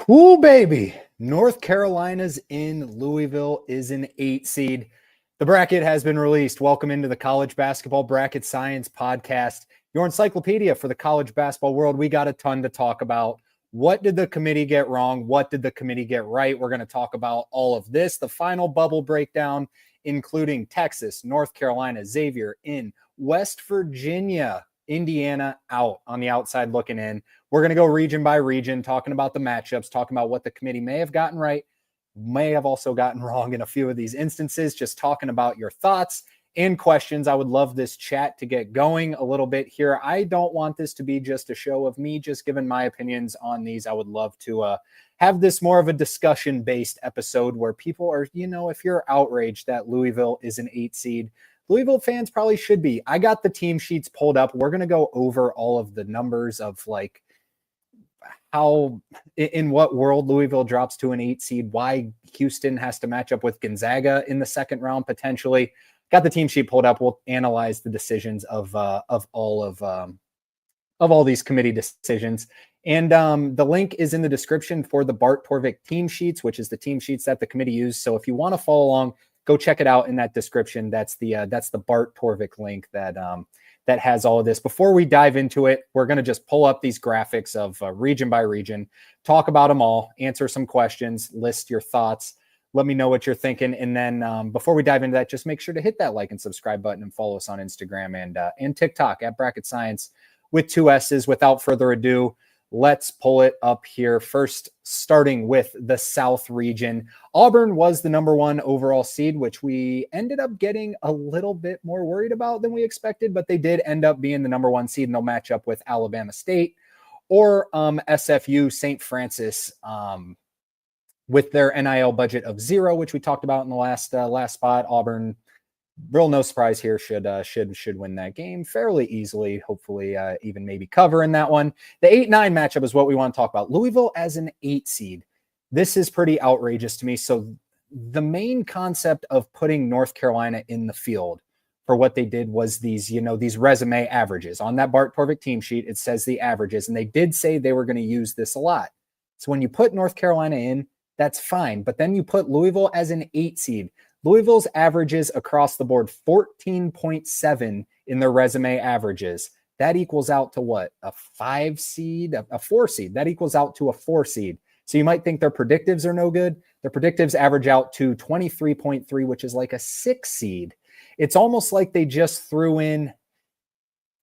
Ooh, baby. North Carolina's in Louisville is an 8 seed. The bracket has been released. Welcome into the College Basketball Bracket Science Podcast, your encyclopedia for the college basketball world. We got a ton to talk about. What did the committee get wrong? What did the committee get right? We're going to talk about all of this, the final bubble breakdown, including Texas, North Carolina, Xavier in, West Virginia, Indiana out on the outside looking in. We're going to go region by region, talking about the matchups, talking about what the committee may have gotten right, may have also gotten wrong in a few of these instances, just talking about your thoughts and questions. I would love this chat to get going a little bit here. I don't want this to be just a show of me just giving my opinions on these. I would love to have this more of a discussion-based episode where people are, if you're outraged that Louisville is an 8 seed, Louisville fans probably should be. I got the team sheets pulled up. We're going to go over all of the numbers of like how, in what world Louisville drops to an 8 seed, why Houston has to match up with Gonzaga in the second round potentially. Got the team sheet pulled up. We'll analyze the decisions of all these committee decisions. And the link is in the description for the Bart Torvik team sheets, which is the team sheets that the committee used. So if you want to follow along, go check it out in that description. That's the Bart Torvik link that has all of this. Before we dive into it, we're going to just pull up these graphics of region by region, talk about them all, answer some questions, list your thoughts. Let me know what you're thinking. And then before we dive into that, just make sure to hit that like and subscribe button and follow us on Instagram and TikTok at Bracket Science with 2 S's. Without further ado, let's pull it up here. First, starting with the South region. Auburn was the number 1 overall seed, which we ended up getting a little bit more worried about than we expected, but they did end up being the number 1 seed, and they'll match up with Alabama State or SFU, St. Francis, with their NIL budget of 0, which we talked about in the last spot. Auburn, real no surprise here, should win that game fairly easily, hopefully even maybe cover in that one. The 8-9 matchup is what we want to talk about. Louisville as an 8 seed. This is pretty outrageous to me. So the main concept of putting North Carolina in the field for what they did was these resume averages. On that Bart Torvik team sheet, it says the averages, and they did say they were going to use this a lot. So when you put North Carolina in, that's fine. But then you put Louisville as an 8 seed. Louisville's averages across the board, 14.7 in their resume averages. That equals out to what? A 5 seed, a 4 seed. That equals out to a 4 seed. So you might think their predictives are no good. Their predictives average out to 23.3, which is like a 6 seed. It's almost like they just threw in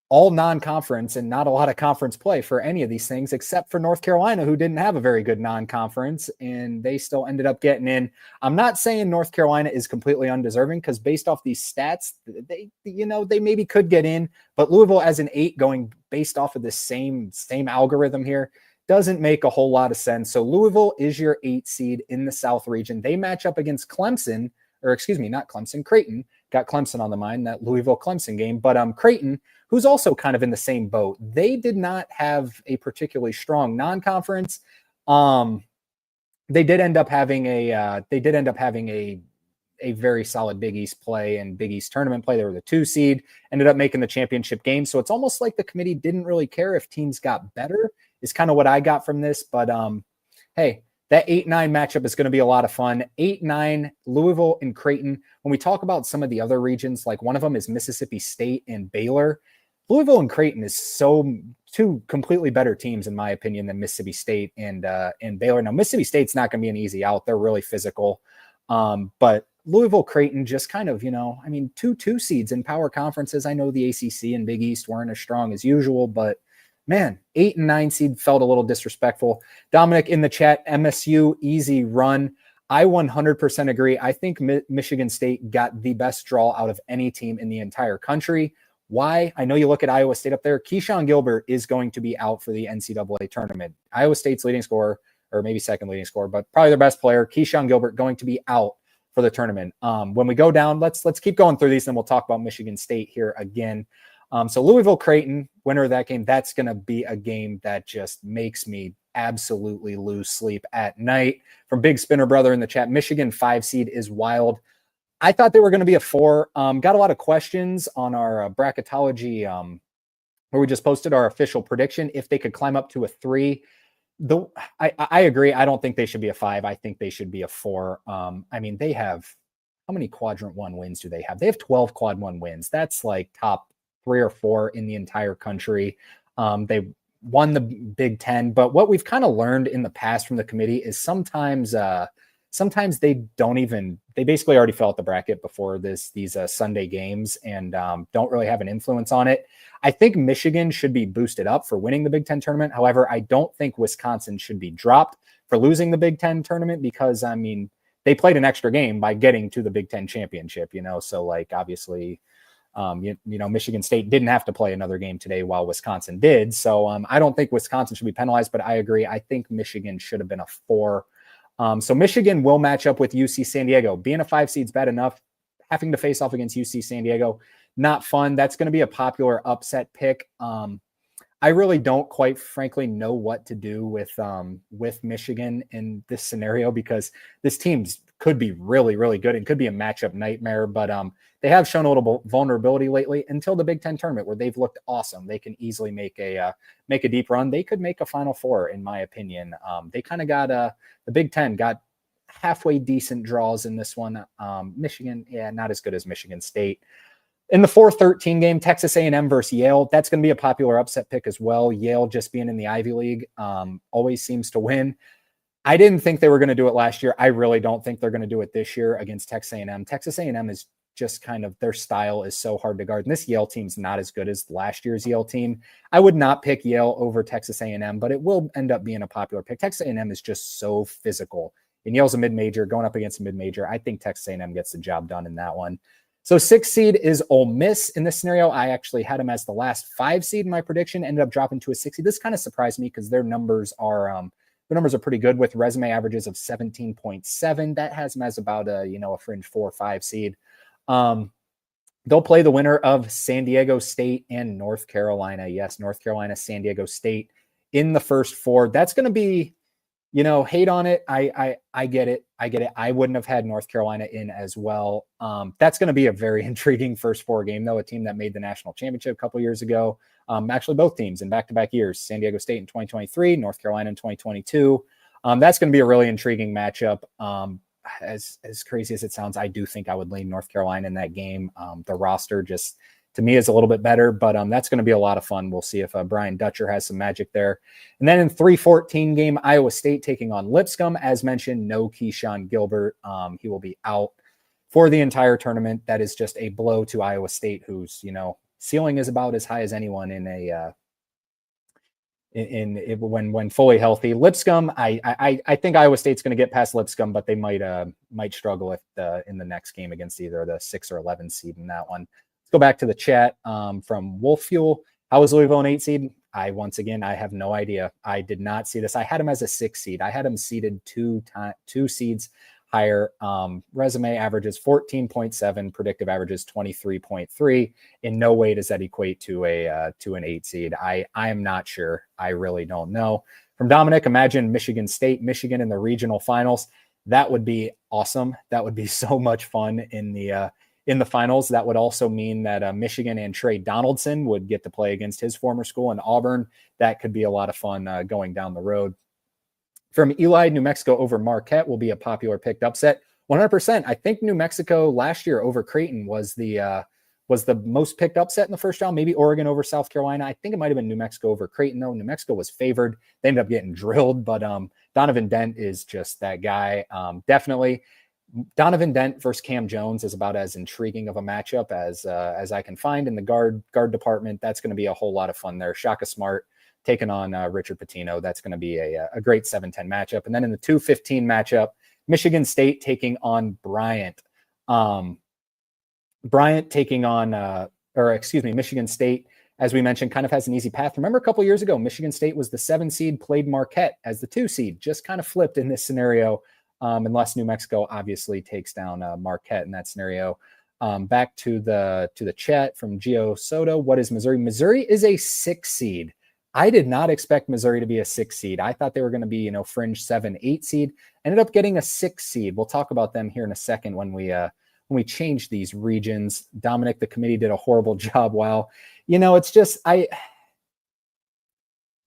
all non-conference and not a lot of conference play for any of these things, except for North Carolina, who didn't have a very good non-conference, and they still ended up getting in. I'm not saying North Carolina is completely undeserving, because based off these stats, they maybe could get in, but Louisville as an 8 going based off of this same algorithm here doesn't make a whole lot of sense. So Louisville is your 8 seed in the South region. They match up against Clemson, or excuse me, not Clemson, Creighton. Got Clemson on the mind, that Louisville-Clemson game, but Creighton, who's also kind of in the same boat. They did not have a particularly strong non-conference. They did end up having a very solid Big East play and Big East tournament play. They were the 2 seed, ended up making the championship game. So it's almost like the committee didn't really care if teams got better, is kind of what I got from this. But hey, that 8-9 matchup is going to be a lot of fun. 8-9, Louisville and Creighton. When we talk about some of the other regions, like one of them is Mississippi State and Baylor. Louisville and Creighton is two completely better teams, in my opinion, than Mississippi State and Baylor. Now, Mississippi State's not going to be an easy out. They're really physical. But Louisville, Creighton, just kind of, 2 seeds in power conferences. I know the ACC and Big East weren't as strong as usual, but man, 8 and 9 seed felt a little disrespectful. Dominic in the chat, MSU, easy run. I 100% agree. I think Michigan State got the best draw out of any team in the entire country. Why? I know you look at Iowa State up there. Keyshawn Gilbert is going to be out for the NCAA tournament. Iowa State's leading scorer, or maybe second leading scorer, but probably their best player, Keyshawn Gilbert, going to be out for the tournament. When we go down, let's keep going through these, and we'll talk about Michigan State here again. So Louisville, Creighton, winner of that game, that's going to be a game that just makes me absolutely lose sleep at night. From Big Spinner Brother in the chat, Michigan 5 seed is wild. I thought they were going to be a 4. Got a lot of questions on our bracketology where we just posted our official prediction if they could climb up to a 3. The I agree. I don't think they should be a 5. I think they should be a 4. I mean, they have how many quadrant 1 wins do they have? They have 12 quad 1 wins. That's like top 3 or 4 in the entire country. They won the Big Ten, but what we've kind of learned in the past from the committee is sometimes they don't even, they basically already fill out the bracket before these Sunday games and don't really have an influence on it. I think Michigan should be boosted up for winning the Big Ten tournament. However, I don't think Wisconsin should be dropped for losing the Big Ten tournament because, I mean, they played an extra game by getting to the Big Ten championship, so like obviously, Michigan State didn't have to play another game today while Wisconsin did. So I don't think Wisconsin should be penalized, but I agree. I think Michigan should have been a 4. So Michigan will match up with UC San Diego. Being a 5 seed's bad enough. Having to face off against UC San Diego, not fun. That's going to be a popular upset pick. I really don't quite frankly know what to do with Michigan in this scenario because this team could be really, really good. It could be a matchup nightmare, but they have shown a little vulnerability lately until the Big Ten tournament where they've looked awesome. They can easily make a deep run. They could make a Final Four, in my opinion. They kind of got the Big Ten got halfway decent draws in this one. Michigan, not as good as Michigan State. In the 4-13 game, Texas A&M versus Yale, that's going to be a popular upset pick as well. Yale, just being in the Ivy League, always seems to win. I didn't think they were going to do it last year. I really don't think they're going to do it this year against Texas A&M. Texas A&M is just kind of, their style is so hard to guard. And this Yale team's not as good as last year's Yale team. I would not pick Yale over Texas A&M, but it will end up being a popular pick. Texas A&M is just so physical. And Yale's a mid-major going up against a mid-major. I think Texas A&M gets the job done in that one. So 6 seed is Ole Miss in this scenario. I actually had them as the last 5 seed in my prediction, ended up dropping to a 6 seed. This kind of surprised me because their numbers are pretty good with resume averages of 17.7. That has them as about a fringe 4 or 5 seed. They'll play the winner of San Diego State and North Carolina. Yes, North Carolina, San Diego State in the first 4. That's going to be, hate on it. I get it. I wouldn't have had North Carolina in as well. That's going to be a very intriguing first 4 game, though. A team that made the national championship a couple years ago. Actually, both teams in back-to-back years. San Diego State in 2023, North Carolina in 2022. That's going to be a really intriguing matchup. As crazy as it sounds, I do think I would lean North Carolina in that game. The roster just, to me, is a little bit better, but that's going to be a lot of fun. We'll see if Brian Dutcher has some magic there. And then in 3-14 game, Iowa State taking on Lipscomb. As mentioned, no Keyshawn Gilbert. He will be out for the entire tournament. That is just a blow to Iowa State, whose ceiling is about as high as anyone when fully healthy. Lipscomb, I think Iowa State's going to get past Lipscomb, but they might struggle in the next game against either the 6 or 11 seed in that one. Let's go back to the chat from Wolf Fuel. How was Louisville an 8 seed? I have no idea. I did not see this. I had him as a 6 seed. I had him seeded 2 seeds higher. Resume averages 14.7, predictive averages 23.3. In no way does that equate to an 8 seed. I am not sure. I really don't know. From Dominic, imagine Michigan in the regional finals. That would be awesome. That would be so much fun in the finals. That would also mean that Michigan and Trey Donaldson would get to play against his former school in Auburn. That could be a lot of fun going down the road. From Eli, New Mexico over Marquette will be a popular picked upset. 100%. I think New Mexico last year over Creighton was the most picked upset in the first round. Maybe Oregon over South Carolina. I think it might have been New Mexico over Creighton, though. New Mexico was favored. They ended up getting drilled, but Donovan Dent is just that guy. Definitely. Donovan Dent versus Cam Jones is about as intriguing of a matchup as I can find in the guard department. That's going to be a whole lot of fun there. Shaka Smart taking on Richard Pitino. That's going to be a great 7-10 matchup. And then in the 2-15 matchup, Michigan State taking on Bryant. Bryant taking on, Michigan State, as we mentioned, kind of has an easy path. Remember a couple years ago, Michigan State was the 7 seed, played Marquette as the 2 seed, just kind of flipped in this scenario, unless New Mexico obviously takes down Marquette in that scenario. Back to the chat from Gio Soto. What is Missouri? Missouri is a 6 seed. I did not expect Missouri to be a 6 seed. I thought they were going to be, fringe 7, 8 seed. Ended up getting a 6 seed. We'll talk about them here in a second when we change these regions. Dominic, the committee did a horrible job. Wow. It's just,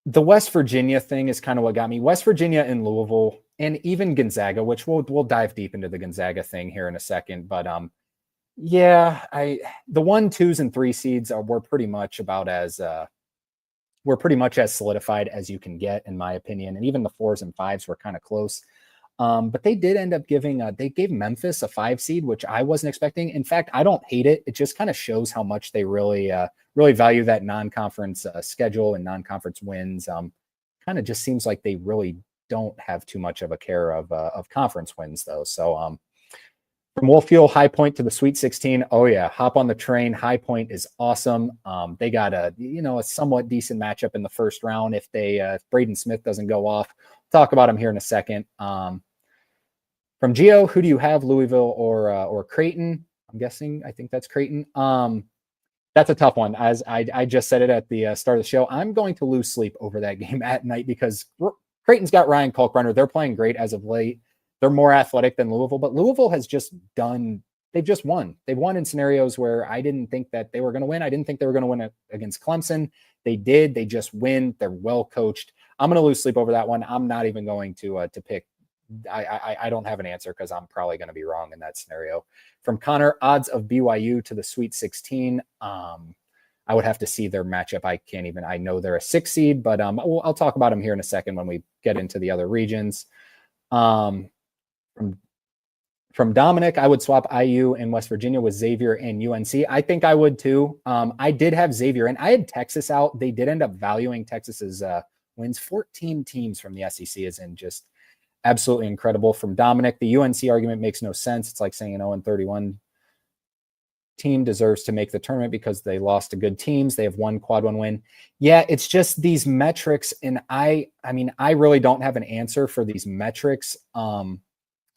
The West Virginia thing is kind of what got me. West Virginia and Louisville, and even Gonzaga, which we'll dive deep into the Gonzaga thing here in a second. But yeah, the 1, 2s, and 3 seeds were pretty much about as solidified as you can get, in my opinion. And even the 4s and 5s were kind of close. But they did end up they gave Memphis a 5 seed, which I wasn't expecting. In fact, I don't hate it. It just kind of shows how much they really value that non-conference schedule and non-conference wins. Kind of just seems like they really don't have too much of a care of conference wins, though. So from Wolffield High Point to the Sweet 16, oh yeah, hop on the train. High Point is awesome. They got a somewhat decent matchup in the first round if Braden Smith doesn't go off. Talk about him here in a second. From Geo, who do you have, Louisville or Creighton? I'm guessing. I think that's Creighton. That's a tough one. As I just said it at the start of the show, I'm going to lose sleep over that game at night because Creighton's got Ryan Kalkbrenner. They're playing great as of late. They're more athletic than Louisville, but Louisville has just they've just won. They've won in scenarios where I didn't think that they were going to win. I didn't think they were going to win against Clemson. They did. They just win. They're well coached. I'm going to lose sleep over that one. I'm not even going to pick. I don't have an answer because I'm probably going to be wrong in that scenario. From Connor, odds of BYU to the Sweet 16. I would have to see their matchup. I know they're a 6 seed, but I'll talk about them here in a second when we get into the other regions. From Dominic, I would swap IU and West Virginia with Xavier and UNC. I think I would too. I did have Xavier and I had Texas out. They did end up valuing Texas's wins. 14 teams from the SEC is in just absolutely incredible. From Dominic, the UNC argument makes no sense. It's like saying an 0-31 team deserves to make the tournament because they lost to good teams. They have one quad 1 win. Yeah, it's just these metrics. And I really don't have an answer for these metrics. So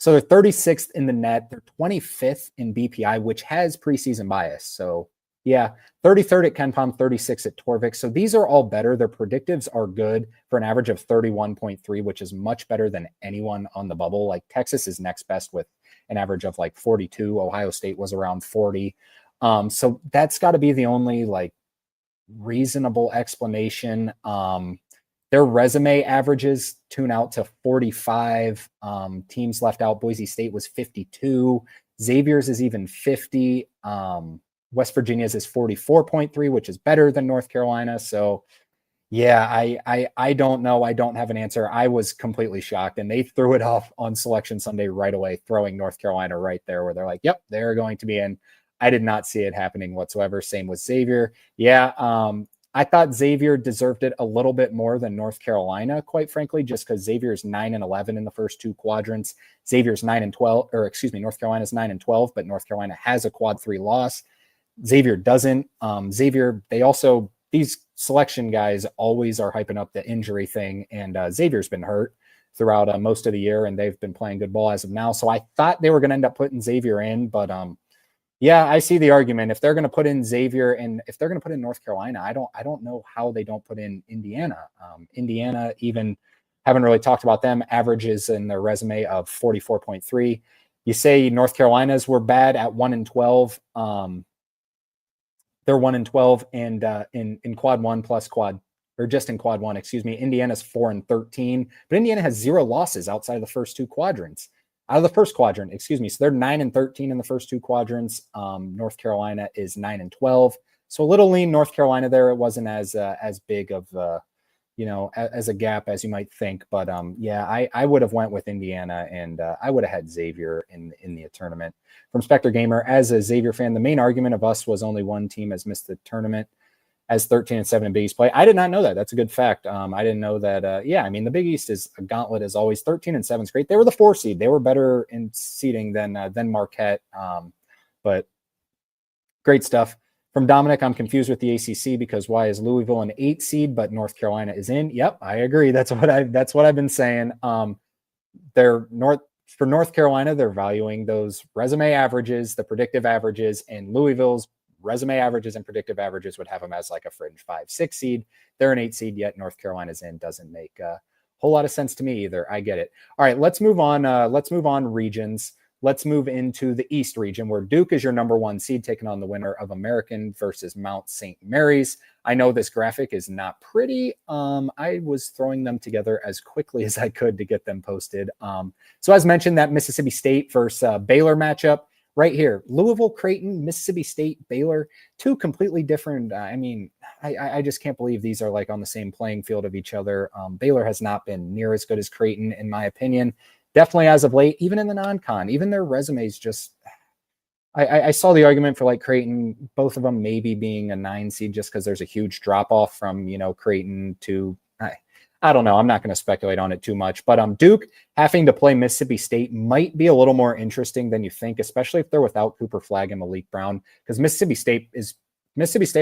they're 36th in the net. They're 25th in BPI, which has preseason bias. So yeah, 33rd at KenPom, 36 at Torvik. So these are all better. Their predictives are good for an average of 31.3, which is much better than anyone on the bubble. Like Texas is next best with an average of like 42. Ohio State was around 40. So that's got to be the only like reasonable explanation. Their resume averages tune out to 45. Teams left out. Boise State was 52. Xavier's is even 50. West Virginia's is 44.3, which is better than North Carolina. So yeah, I don't know. I don't have an answer. I was completely shocked, and they threw it off on Selection Sunday right away, throwing North Carolina right there where they're like, yep, they're going to be in. I did not see it happening whatsoever. Same with Xavier. Yeah, I thought Xavier deserved it a little bit more than North Carolina, quite frankly, just because Xavier's 9-11 in the first 2 quadrants. Xavier's 9-12, or excuse me, North Carolina's 9-12, but North Carolina has a quad 3 loss. Xavier doesn't. Xavier, these selection guys always are hyping up the injury thing, and Xavier's been hurt throughout most of the year, and they've been playing good ball as of now. So I thought they were going to end up putting Xavier in, but yeah, I see the argument. If they're going to put in Xavier and if they're going to put in North Carolina, I don't know how they don't put in Indiana. Indiana, even haven't really talked about them, averages in their resume of 44.3. You say North Carolina's were bad at 1-12. They're 1-12, and in quad 1 plus quad, or just in quad 1, excuse me, Indiana's 4-13, but Indiana has 0 losses outside of the first 2 quadrants. Out of the first quadrant, excuse me. So they're 9-13 in the first 2 quadrants. North Carolina is 9-12. So a little lean North Carolina there. It wasn't as big of as a gap as you might think. But yeah, I would have went with Indiana, and I would have had Xavier in the tournament. From Spectre Gamer, as a Xavier fan, the main argument of us was only one team has missed the tournament as 13-7 in Big East play. I did not know that. That's a good fact. I didn't know that. Yeah, I mean, the Big East is a gauntlet as always. 13-7 is great. They were the 4 seed. They were better in seeding than Marquette. But great stuff. From Dominic, I'm confused with the ACC because why is Louisville an 8 seed, but North Carolina is in? Yep, I agree. That's what I've been saying. For North Carolina, they're valuing those resume averages, the predictive averages, and Louisville's resume averages and predictive averages would have them as like a fringe 5-6 seed. They're an 8 seed, yet North Carolina's in. Doesn't make a whole lot of sense to me either. I get it. All right, let's move on. Regions. let's move into the East region, where Duke is your number 1 seed, taking on the winner of American versus Mount St. Mary's. I know this graphic is not pretty. I was throwing them together as quickly as I could to get them posted. So as mentioned, that Mississippi State versus Baylor matchup right here, Louisville, Creighton, Mississippi State, Baylor, 2 completely different. I just can't believe these are like on the same playing field of each other. Baylor has not been near as good as Creighton, in my opinion. Definitely as of late, even in the non-con, even their resumes just, I saw the argument for like Creighton, both of them maybe being a 9 seed just because there's a huge drop off from, Creighton to, I don't know. I'm not going to speculate on it too much, but Duke having to play Mississippi State might be a little more interesting than you think, especially if they're without Cooper Flagg and Malik Brown, because Mississippi State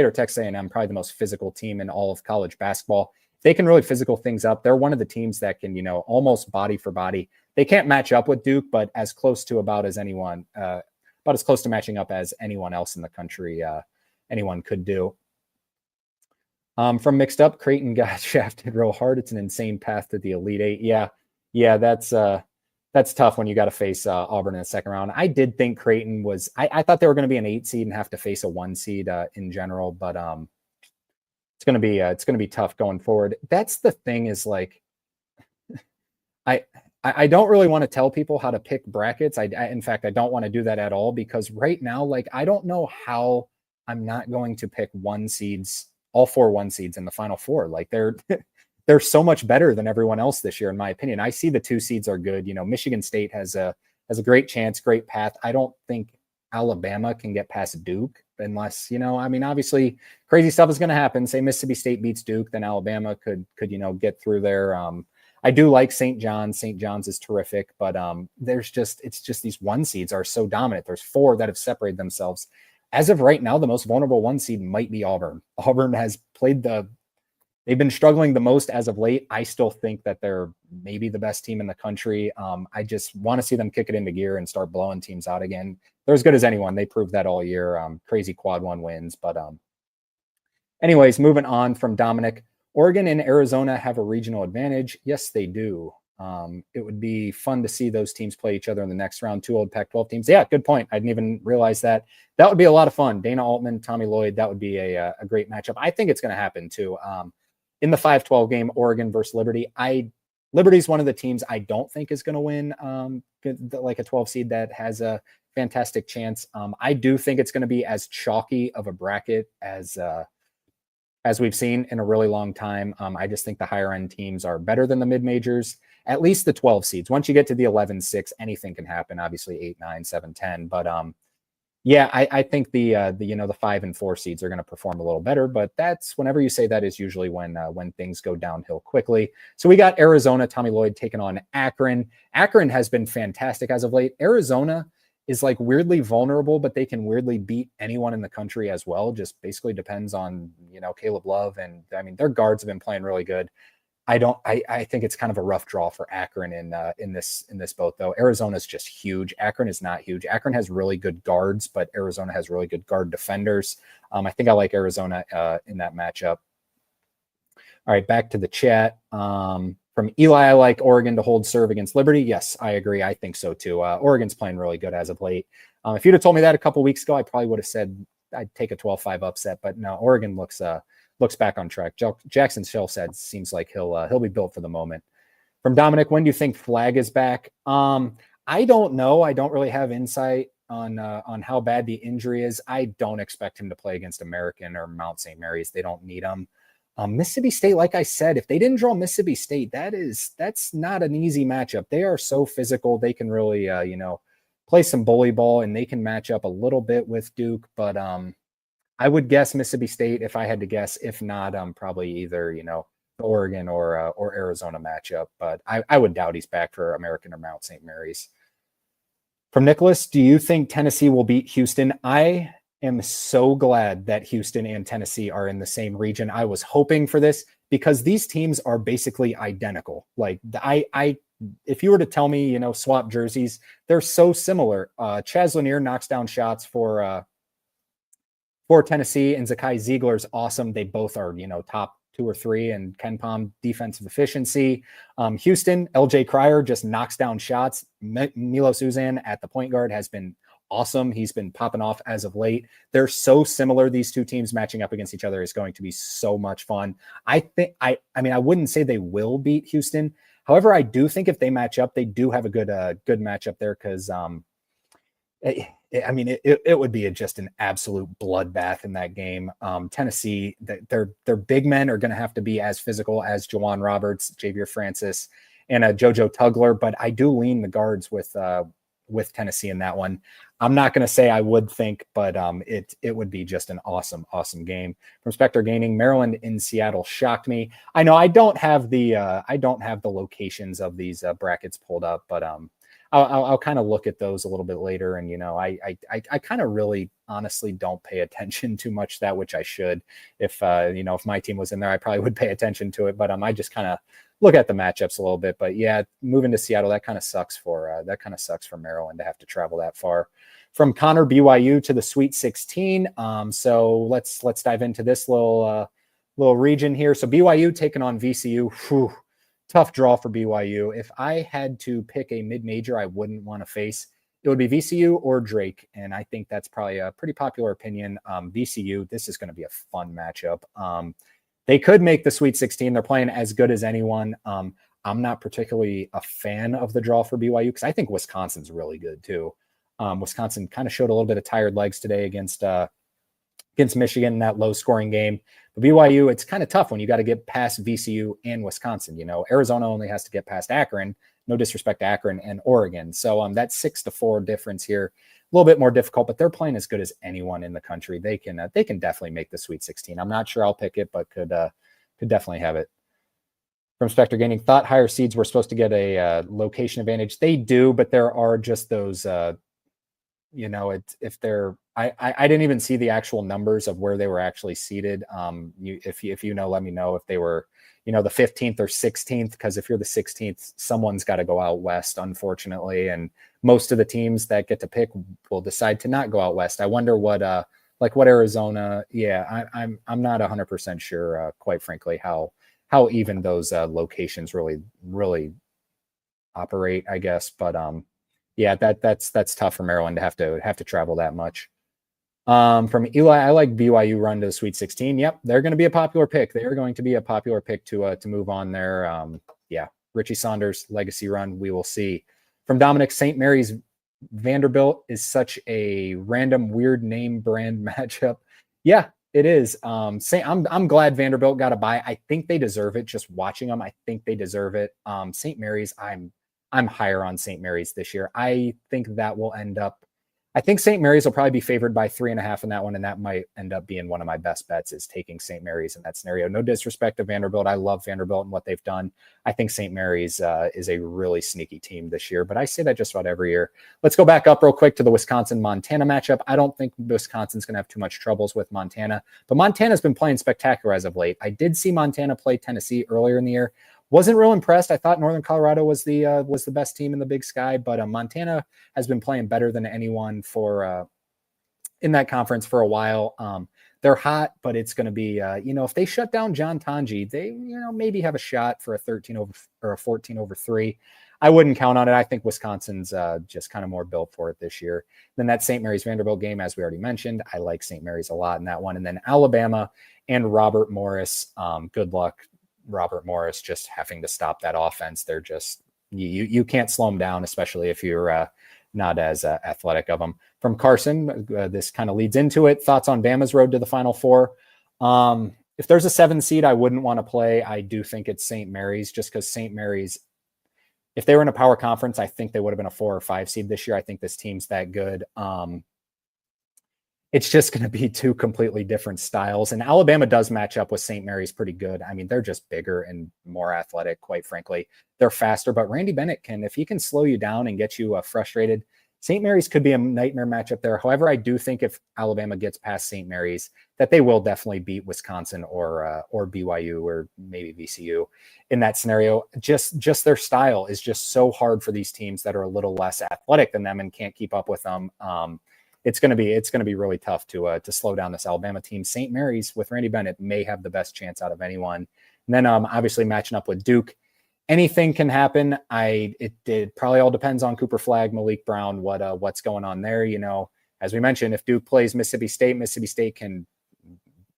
or Texas A&M, probably the most physical team in all of college basketball. They can really physical things up. They're one of the teams that can, almost body for body. They can't match up with Duke, but as close to about as close to matching up as anyone else in the country, anyone could do. From mixed up, Creighton got shafted real hard. It's an insane path to the Elite Eight. Yeah, that's tough when you got to face Auburn in the second round. I did think Creighton was. I thought they were going to be an 8 seed and have to face a 1 seed in general, but it's going to be tough going forward. That's the thing is like, I don't really want to tell people how to pick brackets. In fact, I don't want to do that at all, because right now, like, I don't know how I'm not going to pick 1 seeds, all 4 1 seeds in the Final Four. Like they're so much better than everyone else this year, in my opinion. I see the 2 seeds are good. Michigan State has a great chance, great path. I don't think Alabama can get past Duke unless, obviously crazy stuff is going to happen. Say Mississippi State beats Duke, then Alabama could get through there. I do like St. John's. St. John's is terrific, but it's just these 1 seeds are so dominant. There's 4 that have separated themselves. As of right now, the most vulnerable 1 seed might be Auburn. Auburn has they've been struggling the most as of late. I still think that they're maybe the best team in the country. I just want to see them kick it into gear and start blowing teams out again. They're as good as anyone. They proved that all year. Crazy quad 1 wins, but anyways, moving on from Dominic. Oregon and Arizona have a regional advantage. Yes, they do. It would be fun to see those teams play each other in the next round. 2 old Pac-12 teams. Yeah, good point. I didn't even realize that. That would be a lot of fun. Dana Altman, Tommy Lloyd, that would be a great matchup. I think it's going to happen too. In the 5-12 game, Oregon versus Liberty. Liberty's one of the teams I don't think is going to win like a 12 seed that has a fantastic chance. I do think it's going to be as chalky of a bracket as we've seen in a really long time. I just think the higher end teams are better than the mid-majors, at least the 12 seeds. Once you get to the 11-6, anything can happen, obviously 8, 9, 7, 10. But yeah, I think the 5 and 4 seeds are going to perform a little better, but that's whenever you say that is usually when things go downhill quickly. So we got Arizona, Tommy Lloyd taking on Akron. Akron has been fantastic as of late. Arizona is like weirdly vulnerable, but they can weirdly beat anyone in the country as well. Just basically depends on, Caleb Love. And their guards have been playing really good. I think it's kind of a rough draw for Akron in this boat though. Arizona's just huge. Akron is not huge. Akron has really good guards, but Arizona has really good guard defenders. I think I like Arizona in that matchup. All right, back to the chat. From Eli, I like Oregon to hold serve against Liberty. Yes, I agree. I think so too. Oregon's playing really good as of late. If you'd have told me that a couple weeks ago, I probably would have said I'd take a 12-5 upset. But no, Oregon looks back on track. Jackson Shell said seems like he'll be built for the moment. From Dominic, when do you think Flagg is back? I don't know. I don't really have insight on how bad the injury is. I don't expect him to play against American or Mount St. Mary's. They don't need him. Mississippi State, like I said, if they didn't draw Mississippi State, that's not an easy matchup. They are so physical. They can really, play some bully ball, and they can match up a little bit with Duke. But I would guess Mississippi State if I had to guess. If not, probably either, the Oregon or Arizona matchup. But I would doubt he's back for American or Mount St. Mary's. From Nicholas, do you think Tennessee will beat Houston? I am so glad that Houston and Tennessee are in the same region. I was hoping for this because these teams are basically identical. Like if you were to tell me, swap jerseys, they're so similar. Chaz Lanier knocks down shots for Tennessee, and Zakai Ziegler's awesome. They both are, top 2 or 3, and KenPom defensive efficiency. Houston, LJ Cryer just knocks down shots. Milos Uzan at the point guard has been awesome. He's been popping off as of late. They're so similar. These two teams matching up against each other is going to be so much fun. I mean, I wouldn't say they will beat Houston. However, I do think if they match up, they do have a good matchup there, because it would be just an absolute bloodbath in that game. Tennessee, their big men are going to have to be as physical as Jawan Roberts, Javier Francis, and JoJo Tugler. But I do lean the guards with Tennessee in that one. I'm not going to say I would think, but it would be just an awesome game. From Spectre Gaming, Maryland in Seattle shocked me. I know I don't have the locations of these brackets pulled up, but I'll kind of look at those a little bit later. And, I kind of really honestly don't pay attention too much to that, which I should. If my team was in there, I probably would pay attention to it, but I just kind of look at the matchups a little bit. But yeah, moving to Seattle, that kind of sucks for Maryland to have to travel that far. From Connor, BYU to the Sweet 16. So let's dive into this little region here. So BYU taking on VCU. Whew. Tough draw for BYU. If I had to pick a mid-major I wouldn't want to face, it would be VCU or Drake. And I think that's probably a pretty popular opinion. VCU, this is going to be a fun matchup. They could make the Sweet 16. They're playing as good as anyone. I'm not particularly a fan of the draw for BYU because I think Wisconsin's really good too. Wisconsin kind of showed a little bit of tired legs today against Michigan in that low-scoring game. But BYU, it's kind of tough when you got to get past VCU and Wisconsin. Arizona only has to get past Akron. No disrespect to Akron and Oregon. So that 6-4 difference here, a little bit more difficult. But they're playing as good as anyone in the country. They can definitely make the Sweet 16. I'm not sure I'll pick it, but could definitely have it. From Spectre Gaming, thought higher seeds were supposed to get a location advantage. They do, but there are just those. If they're, I didn't even see the actual numbers of where they were actually seated. If you know, let me know if they were, the 15th or 16th, because if you're the 16th, someone's got to go out west, unfortunately. And most of the teams that get to pick will decide to not go out west. I wonder what Arizona. Yeah, I'm not 100% sure, quite frankly, how even those locations really operate, I guess. But yeah, that's tough for Maryland to have to travel that much. From Eli, I like BYU run to the Sweet 16. Yep, they're going to be a popular pick. They are going to be a popular pick to move on there. Yeah, Richie Saunders legacy run. We will see. From Dominic, St. Mary's Vanderbilt is such a random weird name brand matchup. Yeah, it is. I'm glad Vanderbilt got a bye. I think they deserve it. Just watching them, I think they deserve it. St. Mary's, I'm higher on St. Mary's this year. I think that will end up. I think St. Mary's will probably be favored by 3.5 in that one, and that might end up being one of my best bets is taking St. Mary's in that scenario. No disrespect to Vanderbilt. I love Vanderbilt and what they've done. I think St. Mary's is a really sneaky team this year, but I say that just about every year. Let's go back up real quick to the Wisconsin-Montana matchup. I don't think Wisconsin's going to have too much troubles with Montana, but Montana's been playing spectacular as of late. I did see Montana play Tennessee earlier in the year. Wasn't real impressed. I thought Northern Colorado was the best team in the Big Sky, but Montana has been playing better than anyone for in that conference for a while. They're hot, but it's going to be if they shut down John Tanji, they maybe have a shot for a 13 over or a 14 over 3. I wouldn't count on it. I think Wisconsin's just kind of more built for it this year. Then that St. Mary's Vanderbilt game, as we already mentioned, I like St. Mary's a lot in that one. And then Alabama and Robert Morris. Good luck. Robert Morris just having to stop that offense. They're just you can't slow them down, especially if you're not as athletic of them. From Carson, this kind of leads into it. Thoughts on Bama's road to the Final Four? If there's a 7 seed, I wouldn't want to play. I do think it's St. Mary's, just because St. Mary's, if they were in a power conference, I think they would have been a 4 or 5 seed this year. I think this team's that good. It's just going to be two completely different styles. And Alabama does match up with St. Mary's pretty good. I mean, they're just bigger and more athletic, quite frankly. They're faster, but Randy Bennett if he can slow you down and get you frustrated, St. Mary's could be a nightmare matchup there. However, I do think if Alabama gets past St. Mary's, that they will definitely beat Wisconsin or BYU or maybe VCU in that scenario. Just their style is just so hard for these teams that are a little less athletic than them and can't keep up with them. it's going to be really tough to slow down this Alabama team. St. Mary's with Randy Bennett may have the best chance out of anyone. And then obviously matching up with Duke, anything can happen. It probably all depends on Cooper Flagg, Malik Brown, what's going on there. As we mentioned, if Duke plays Mississippi State can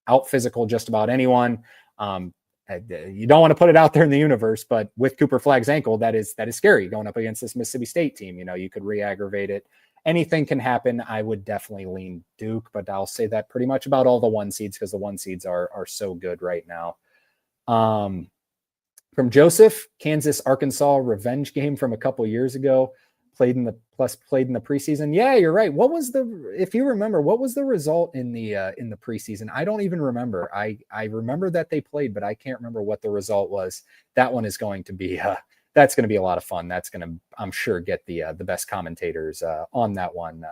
out physical just about anyone. You don't want to put it out there in the universe, but with Cooper Flagg's ankle, that is scary going up against this Mississippi State team. You could re-aggravate it. Anything can happen. I would definitely lean Duke, but I'll say that pretty much about all the 1 seeds because the 1 seeds are so good right now. From Joseph, Kansas, Arkansas revenge game from a couple years ago. Played in the preseason. Yeah, you're right. If you remember, what was the result in the preseason? I don't even remember. I remember that they played, but I can't remember what the result was. That one is going to be that's going to be a lot of fun. That's going to, I'm sure, get the best commentators on that one.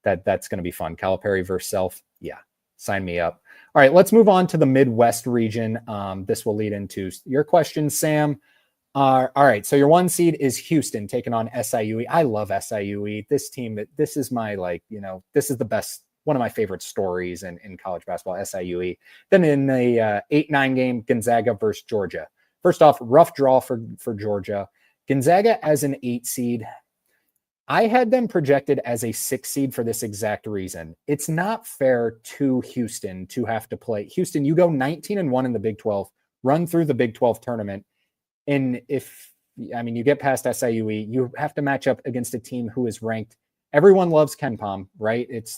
That's going to be fun. Calipari versus Self. Yeah, sign me up. All right, let's move on to the Midwest region. This will lead into your question, Sam. All right, so your 1 seed is Houston taking on SIUE. I love SIUE. This team, this is my this is the best, one of my favorite stories in college basketball, SIUE. Then in the 8-9 game, Gonzaga versus Georgia. First off, rough draw for Georgia. Gonzaga as an 8 seed. I had them projected as a 6 seed for this exact reason. It's not fair to Houston to have to play. Houston, you go 19-1 in the Big 12, run through the Big 12 tournament. And you get past SIUE, you have to match up against a team who is ranked. Everyone loves KenPom, right? It's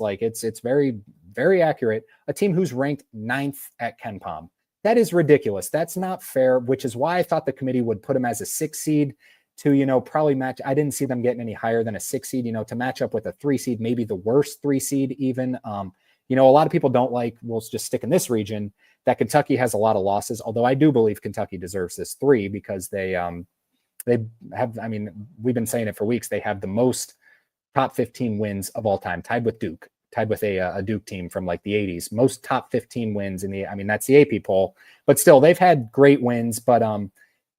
very, very accurate. A team who's ranked 9th at KenPom. That is ridiculous. That's not fair, which is why I thought the committee would put them as a 6 seed to, probably match. I didn't see them getting any higher than a 6 seed, to match up with a 3 seed, maybe the worst 3 seed even. A lot of people don't like, we'll just stick in this region, that Kentucky has a lot of losses, although I do believe Kentucky deserves this 3 because they have, we've been saying it for weeks, they have the most top 15 wins of all time, tied with Duke, tied with a Duke team from like the 80s, most top 15 wins in that's the AP poll, but still they've had great wins. But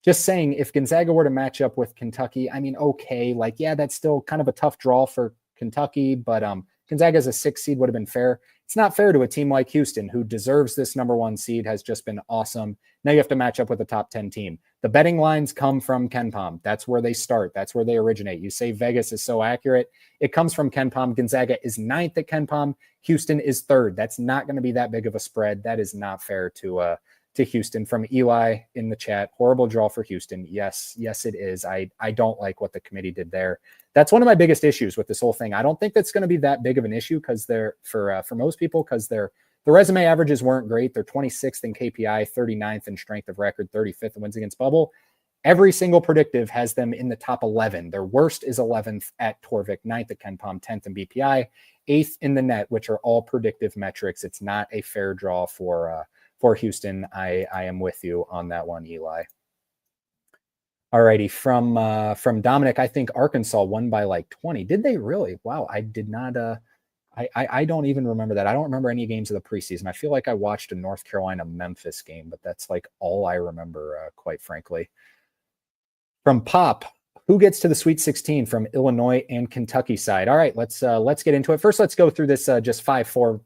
just saying, if Gonzaga were to match up with Kentucky, okay, that's still kind of a tough draw for Kentucky, but Gonzaga as a 6 seed would have been fair. It's not fair to a team like Houston, who deserves this number 1 seed, has just been awesome. Now you have to match up with a top 10 team. The betting lines come from KenPom. That's where they start. That's where they originate. You say Vegas is so accurate. It comes from KenPom. Gonzaga is 9th at KenPom. Houston is 3rd. That's not going to be that big of a spread. That is not fair to Houston. From Eli in the chat, horrible draw for Houston. Yes, it is. I don't like what the committee did there. That's one of my biggest issues with this whole thing. I don't think that's going to be that big of an issue because they're for most people, because the resume averages weren't great. They're 26th in KPI, 39th in strength of record, 35th in wins against bubble. Every single predictive has them in the top 11. Their worst is 11th at Torvik, 9th at KenPom, 10th in BPI, 8th in the net, which are all predictive metrics. It's not a fair draw for Houston. I am with you on that one, Eli. Alrighty, from Dominic, I think Arkansas won by like 20. Did they really? Wow, I did not. I don't even remember that. I don't remember any games of the preseason. I feel like I watched a North Carolina Memphis game, but that's like all I remember, quite frankly. From Pop, who gets to the Sweet 16 from Illinois and Kentucky side? All right, let's get into it. First, let's go through this just 5-4.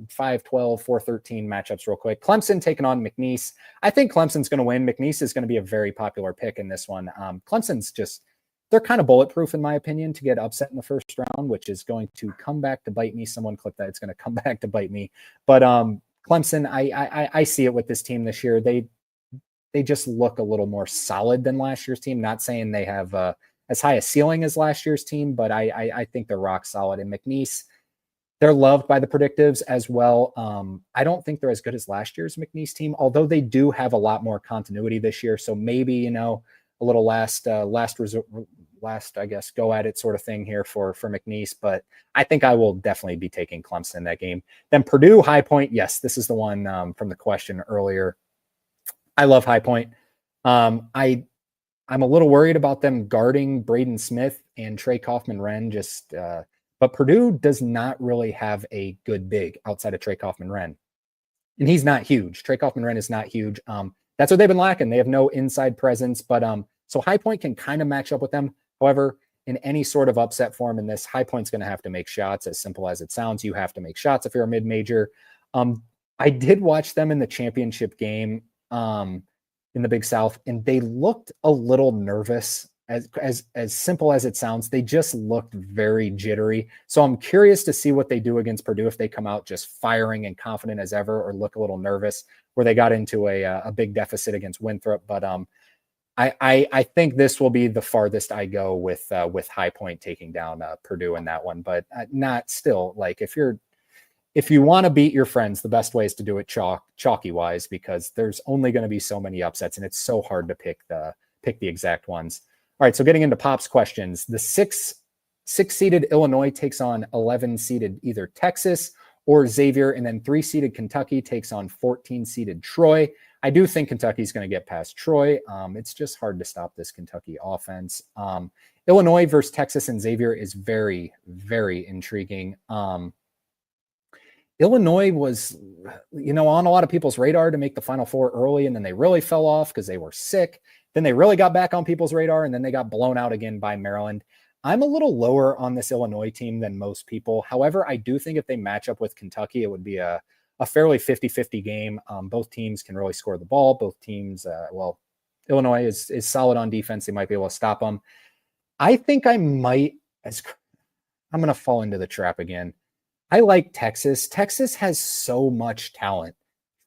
5-12, 4-13 matchups real quick. Clemson taking on McNeese. I think Clemson's going to win. McNeese is going to be a very popular pick in this one. Clemson's they're kind of bulletproof in my opinion to get upset in the first round, which is going to come back to bite me. Someone clip that. It's going to come back to bite me. But Clemson, I see it with this team this year. They just look a little more solid than last year's team. Not saying they have as high a ceiling as last year's team, but I think they're rock solid. And McNeese, they're loved by the predictives as well. I don't think they're as good as last year's McNeese team, although they do have a lot more continuity this year. So maybe, a little last, I guess, go at it sort of thing here for McNeese. But I think I will definitely be taking Clemson in that game. Then Purdue, High Point. Yes, this is the one from the question earlier. I love High Point. I'm a little worried about them guarding Braden Smith and Trey Kaufman-Renn but Purdue does not really have a good big outside of Trey Kaufman-Renn. And he's not huge. Trey Kaufman-Renn is not huge. That's what they've been lacking. They have no inside presence. But so High Point can kind of match up with them. However, in any sort of upset form in this. High Point's going to have to make shots. As simple as it sounds, you have to make shots if you're a mid-major. I did watch them in the championship game in the Big South, and they looked a little nervous. As simple as it sounds, they just looked very jittery. So I'm curious to see what they do against Purdue, if they come out just firing and confident as ever, or look a little nervous where they got into a big deficit against Winthrop. But I think this will be the farthest I go with High Point taking down Purdue in that one. But not still, like, if you want to beat your friends, the best way is to do it chalky wise, because there's only going to be so many upsets, and it's so hard to pick the exact ones. All right, so getting into Pop's questions, the six-seeded Illinois takes on 11-seeded either Texas or Xavier, and then 3-seeded Kentucky takes on 14-seeded Troy. I do think Kentucky's going to get past Troy. It's just hard to stop this Kentucky offense. Illinois versus Texas and Xavier is very, very intriguing. Illinois was, on a lot of people's radar to make the Final Four early, and then they really fell off because they were sick. Then they really got back on people's radar, and then they got blown out again by Maryland. I'm a little lower on this Illinois team than most people. However, I do think if they match up with Kentucky, it would be a fairly 50-50 game. Both teams can really score the ball. Both teams, Illinois is solid on defense. They might be able to stop them. I think I'm going to fall into the trap again. I like Texas. Texas has so much talent.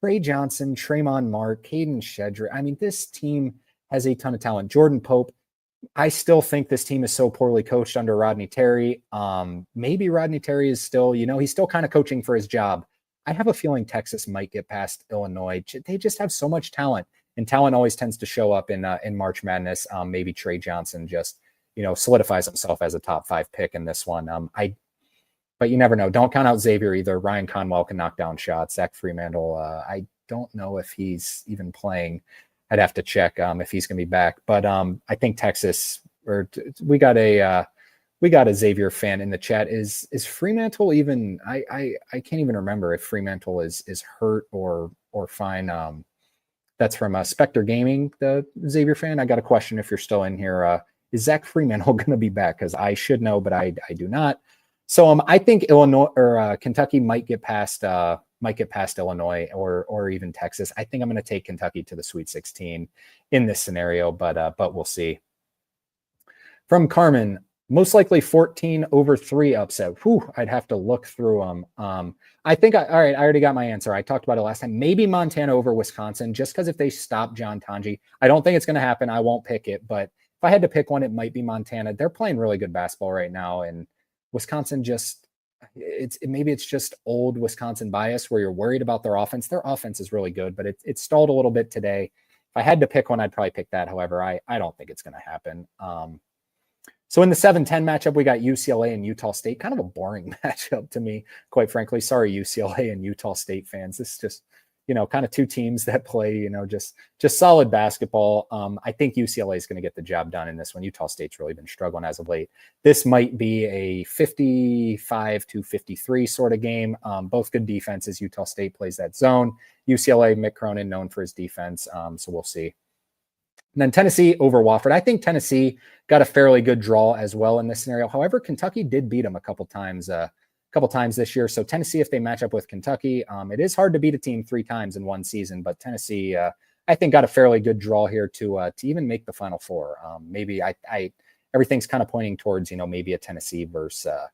Trey Johnson, Tremont Mark, Caden Shedrick. I mean, this team has a ton of talent. Jordan Pope. I still think this team is so poorly coached under Rodney Terry. Maybe Rodney Terry is still, he's still kind of coaching for his job. I have a feeling Texas might get past Illinois. They just have so much talent, and talent always tends to show up in March Madness. Maybe Trey Johnson just, solidifies himself as a top 5 pick in this one. But you never know. Don't count out Xavier either. Ryan Conwell can knock down shots. Zach Fremantle, I don't know if he's even playing. I'd have to check if he's going to be back. But I think Texas, we got a Xavier fan in the chat. Is Fremantle even? I can't even remember if Fremantle is hurt or fine. That's from Spectre Gaming, the Xavier fan. I got a question if you're still in here. Is Zach Fremantle going to be back? Because I should know, but I do not. So I think Illinois or Kentucky might get past Illinois or even Texas. I think I'm going to take Kentucky to the Sweet 16 in this scenario, but we'll see. From Carmen, most likely 14-3 upset. Whew, I'd have to look through them. I think all right, I already got my answer. I talked about it last time. Maybe Montana over Wisconsin, just because if they stop John Tanji, I don't think it's going to happen. I won't pick it, but if I had to pick one, it might be Montana. They're playing really good basketball right now, and Wisconsin maybe it's just old Wisconsin bias where you're worried about their offense. Their offense is really good, but it stalled a little bit today. If I had to pick one, I'd probably pick that. However, I don't think it's going to happen. So in the 7-10 matchup, we got UCLA and Utah State. Kind of a boring matchup to me, quite frankly. Sorry, UCLA and Utah State fans. This is just, kind of two teams that play, just solid basketball. I think UCLA is going to get the job done in this one. Utah State's really been struggling as of late. This might be a 55-53 sort of game. Both good defenses. Utah State plays that zone. UCLA, Mick Cronin, known for his defense. So we'll see. And then Tennessee over Wofford. I think Tennessee got a fairly good draw as well in this scenario. However, Kentucky did beat them a couple times this year. So Tennessee, if they match up with Kentucky, it is hard to beat a team 3 times in one season, but Tennessee, I think, got a fairly good draw here to even make the Final Four. Maybe everything's kind of pointing towards, maybe a Tennessee versus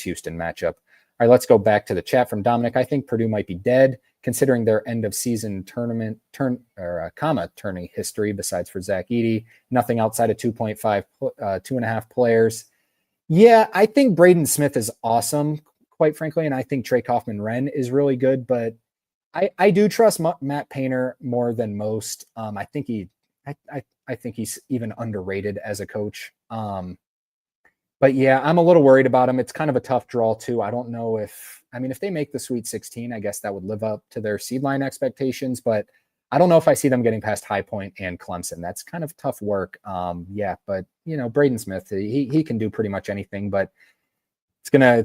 Houston matchup. All right, let's go back to the chat from Dominic. I think Purdue might be dead considering their end of season tournament turning history. Besides for Zach Edey, nothing outside of 2.5 players. Yeah, I think Braden Smith is awesome, quite frankly, and I think Trey Kaufman-Renn is really good, but I do trust Matt Painter more than most. I think he's even underrated as a coach. But yeah, I'm a little worried about him. It's kind of a tough draw too. I don't know if they make the Sweet 16, I guess that would live up to their seed line expectations, but I don't know if I see them getting past High Point and Clemson. That's kind of tough work. But Braden Smith, he can do pretty much anything, but it's gonna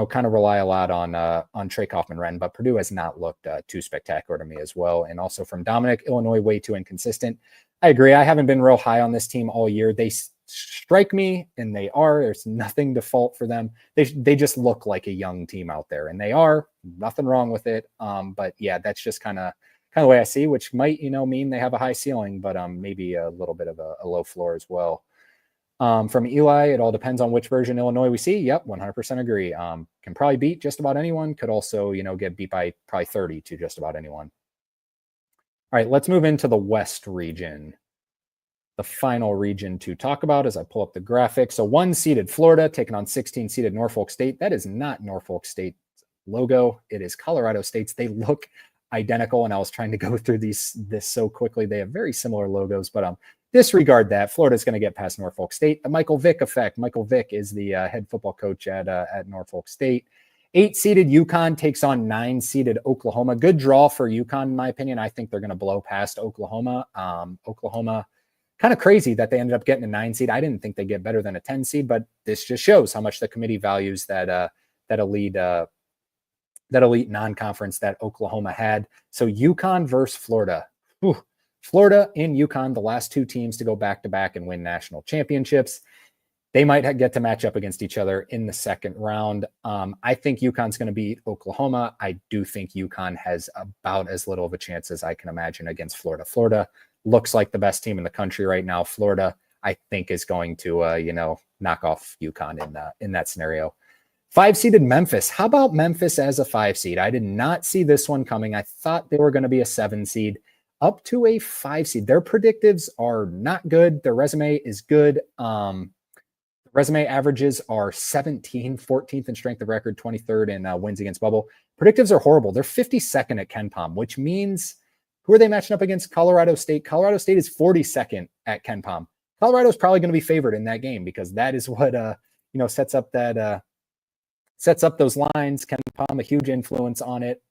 kind of rely a lot on Trey Kaufman-Renn. But Purdue has not looked too spectacular to me as well. And also from Dominic, Illinois way too inconsistent. I agree. I haven't been real high on this team all year. They strike me, and they are. There's nothing to fault for them. They just look like a young team out there, and they are. Nothing wrong with it. But yeah, that's just kind of the way I see, which might mean they have a high ceiling, but maybe a little bit of a low floor as well. From Eli, it all depends on which version Illinois we see. Yep, 100% agree. Can probably beat just about anyone. Could also get beat by probably 30 to just about anyone. All right, let's move into the West region. The final region to talk about as I pull up the graphic. So 1-seeded Florida taking on 16-seeded Norfolk State. That is not Norfolk State's logo. It is Colorado State's. They look identical, and I was trying to go through this so quickly. They have very similar logos, but disregard that. Florida's going to get past Norfolk State. The Michael Vick effect. Michael Vick is the head football coach at Norfolk State. 8-seeded UConn takes on 9-seeded Oklahoma. Good draw for UConn, in my opinion. I think they're going to blow past Oklahoma. Oklahoma, kind of crazy that they ended up getting a 9 seed. I didn't think they'd get better than a 10 seed, but this just shows how much the committee values that elite non-conference that Oklahoma had. So UConn versus Florida. Whew. Florida and UConn, the last two teams to go back-to-back and win national championships. They might get to match up against each other in the second round. I think UConn's going to beat Oklahoma. I do think UConn has about as little of a chance as I can imagine against Florida. Florida looks like the best team in the country right now. Florida, I think, is going to, knock off UConn in that scenario. 5-seeded Memphis. How about Memphis as a 5 seed? I did not see this one coming. I thought they were going to be a 7 seed. Up to a 5 seed. Their predictives are not good. Their resume is good. Resume averages are 17, 14th in strength of record, 23rd in wins against bubble. Predictives are horrible. They're 52nd at KenPom, which means who are they matching up against? Colorado State. Colorado State is 42nd at KenPom. Colorado is probably going to be favored in that game because that is what sets up those lines. KenPom, a huge influence on it.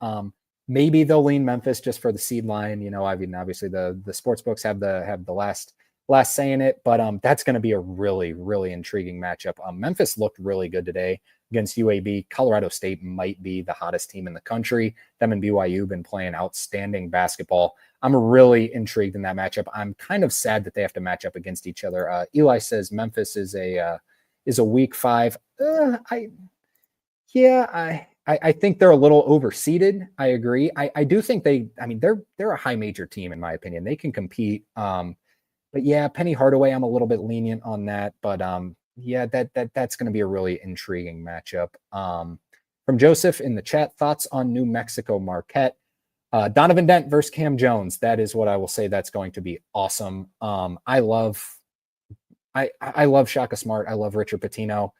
Maybe they'll lean Memphis just for the seed line. Obviously the sports books have the last say in it, but that's going to be a really, really intriguing matchup. Memphis looked really good today against UAB. Colorado State might be the hottest team in the country. Them and BYU have been playing outstanding basketball. I'm really intrigued in that matchup. I'm kind of sad that they have to match up against each other. Eli says Memphis is a week 5. I think they're a little overseeded. I agree. I do think they're a high major team in my opinion. They can compete. But yeah, Penny Hardaway, I'm a little bit lenient on that. But that's going to be a really intriguing matchup. From Joseph in the chat, thoughts on New Mexico Marquette. Donovan Dent versus Cam Jones. That is what I will say. That's going to be awesome. I love Shaka Smart. I love Richard Pitino.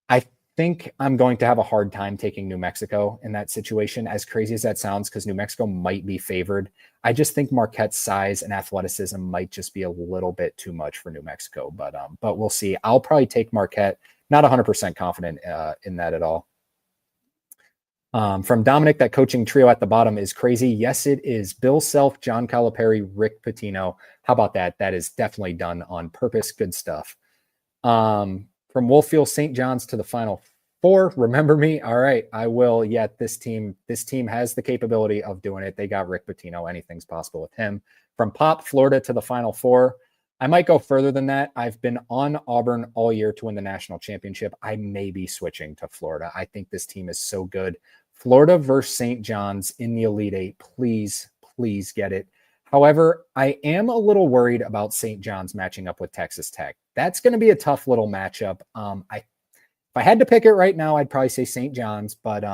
I think I'm going to have a hard time taking New Mexico in that situation, as crazy as that sounds, because New Mexico might be favored. I just think Marquette's size and athleticism might just be a little bit too much for New Mexico, but we'll see. I'll probably take Marquette. Not 100% confident in that at all. From Dominic, that coaching trio at the bottom is crazy. Yes, it is. Bill Self, John Calipari, Rick Pitino. How about that? That is definitely done on purpose. Good stuff. From Wolffield St. John's to the Final Four. Remember me? All right, I will. Yeah, this team has the capability of doing it. They got Rick Pitino. Anything's possible with him. From Pop, Florida to the Final Four. I might go further than that. I've been on Auburn all year to win the national championship. I may be switching to Florida. I think this team is so good. Florida versus St. John's in the Elite Eight. Please, please get it. However, I am a little worried about St. John's matching up with Texas Tech. That's going to be a tough little matchup. If I had to pick it right now, I'd probably say St. John's, but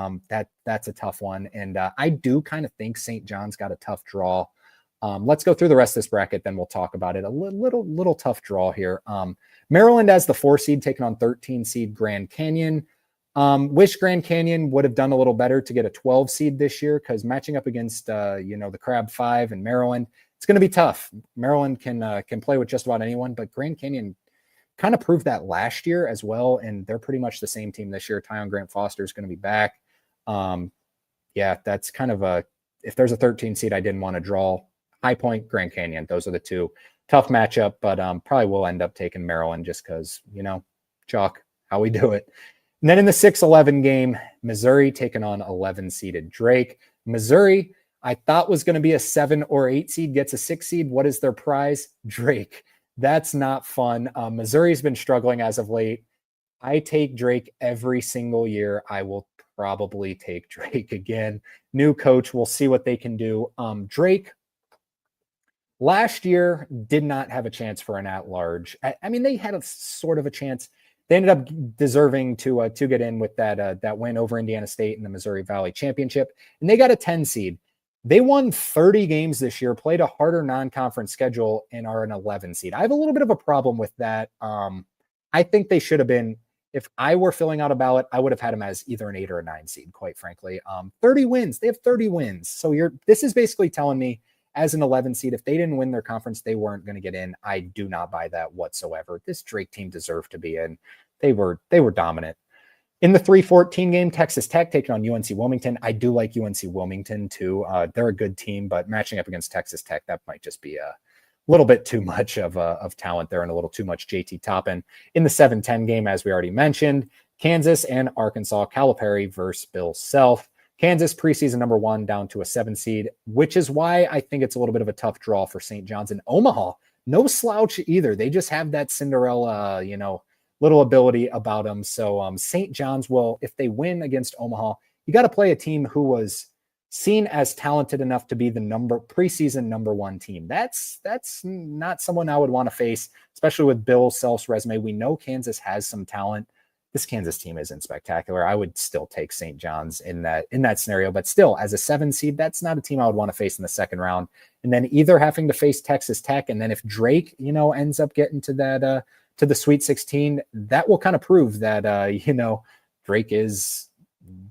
that's a tough one. And I do kind of think St. John's got a tough draw. Let's go through the rest of this bracket, then we'll talk about it. A little tough draw here. Maryland as the 4 seed taking on 13 seed Grand Canyon. Wish Grand Canyon would have done a little better to get a 12 seed this year, because matching up against the Crab 5 and Maryland, it's going to be tough. Maryland can play with just about anyone, but Grand Canyon kind of proved that last year as well, and they're pretty much the same team this year. Tyon Grant Foster is going to be back. That's kind of if there's a 13 seed I didn't want to draw, High Point, Grand Canyon, those are the two. Tough matchup, but probably will end up taking Maryland just because, chalk, how we do it. And then in the 6-11 game, Missouri taking on 11-seeded Drake. Missouri, I thought was going to be a 7 or 8 seed, gets a 6 seed. What is their prize? Drake. That's not fun. Missouri's been struggling as of late. I take Drake every single year. I will probably take Drake again. New coach, we'll see what they can do. Drake last year did not have a chance for an at-large. I mean, they had a sort of a chance. They ended up deserving to get in with that win over Indiana State in the Missouri Valley Championship, and they got a 10 seed. They won 30 games this year, played a harder non-conference schedule, and are an 11 seed. I have a little bit of a problem with that. I think they should have been. If I were filling out a ballot, I would have had them as either an 8 or a 9 seed, quite frankly. 30 wins. They have 30 wins. So this is basically telling me as an 11 seed, if they didn't win their conference, they weren't going to get in. I do not buy that whatsoever. This Drake team deserved to be in. They were dominant. In the 3-14 game, Texas Tech taking on UNC Wilmington. I do like UNC Wilmington too. They're a good team, but matching up against Texas Tech, that might just be a little bit too much of talent there and a little too much JT Toppin. In the 7-10 game, as we already mentioned, Kansas and Arkansas, Calipari versus Bill Self. Kansas preseason number 1 down to a 7 seed, which is why I think it's a little bit of a tough draw for St. John's. And Omaha, no slouch either. They just have that Cinderella, little ability about them. So St. John's will, if they win against Omaha, you got to play a team who was seen as talented enough to be the preseason number 1 team. That's not someone I would want to face, especially with Bill Self's resume. We know Kansas has some talent. This Kansas team isn't spectacular. I would still take St. John's in that scenario, but still, as a 7 seed, that's not a team I would want to face in the second round. And then either having to face Texas Tech, and then if Drake, ends up getting to that to the Sweet 16, that will kind of prove that Drake is.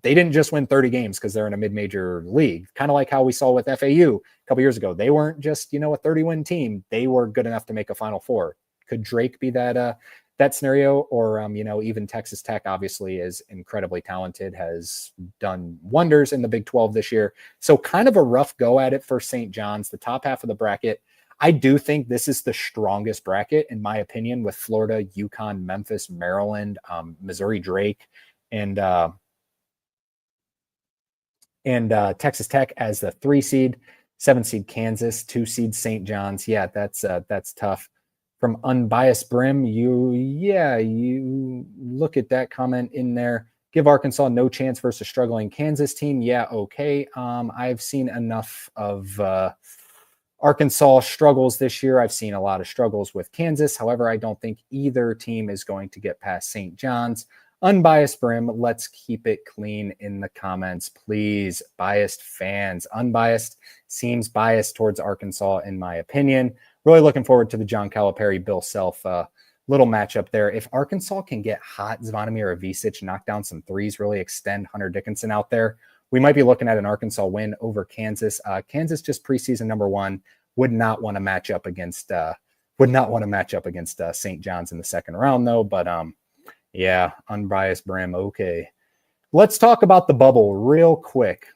They didn't just win 30 games because they're in a mid-major league, kind of like how we saw with FAU a couple years ago. They weren't just a 30-win team. They were good enough to make a Final Four. Could Drake be that scenario? Or even Texas Tech obviously is incredibly talented, has done wonders in the Big 12 this year. So kind of a rough go at it for St. John's, the top half of the bracket. I do think this is the strongest bracket, in my opinion, with Florida, UConn, Memphis, Maryland, Missouri, Drake, and Texas Tech as the 3 seed, 7 seed Kansas, 2 seed St. John's. Yeah, that's tough. From Unbiased Brim, you look at that comment in there. Give Arkansas no chance versus a struggling Kansas team. Yeah, okay. I've seen enough of Arkansas struggles this year. I've seen a lot of struggles with Kansas. However, I don't think either team is going to get past St. John's. Unbiased Brim, let's keep it clean in the comments, please. Biased fans. Unbiased seems biased towards Arkansas, in my opinion. Really looking forward to the John Calipari, Bill Self little matchup there. If Arkansas can get hot, Zvonimir Ivisic, knock down some threes, really extend Hunter Dickinson out there, we might be looking at an Arkansas win over Kansas. Kansas just preseason number 1 would not want to match up against St. John's in the second round though. But yeah, Unbiased Brim. Okay, let's talk about the bubble real quick.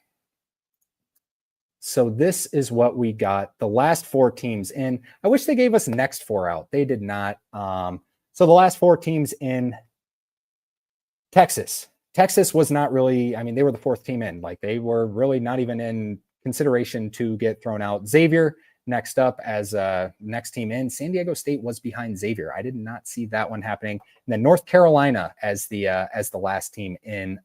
So this is what we got. The last 4 teams in. I wish they gave us next 4 out. They did not. So the last 4 teams in. Texas. Texas was not really, they were the 4th team in. Like, they were really not even in consideration to get thrown out. Xavier next up as next team in. San Diego State was behind Xavier. I did not see that one happening. And then North Carolina as the last team in.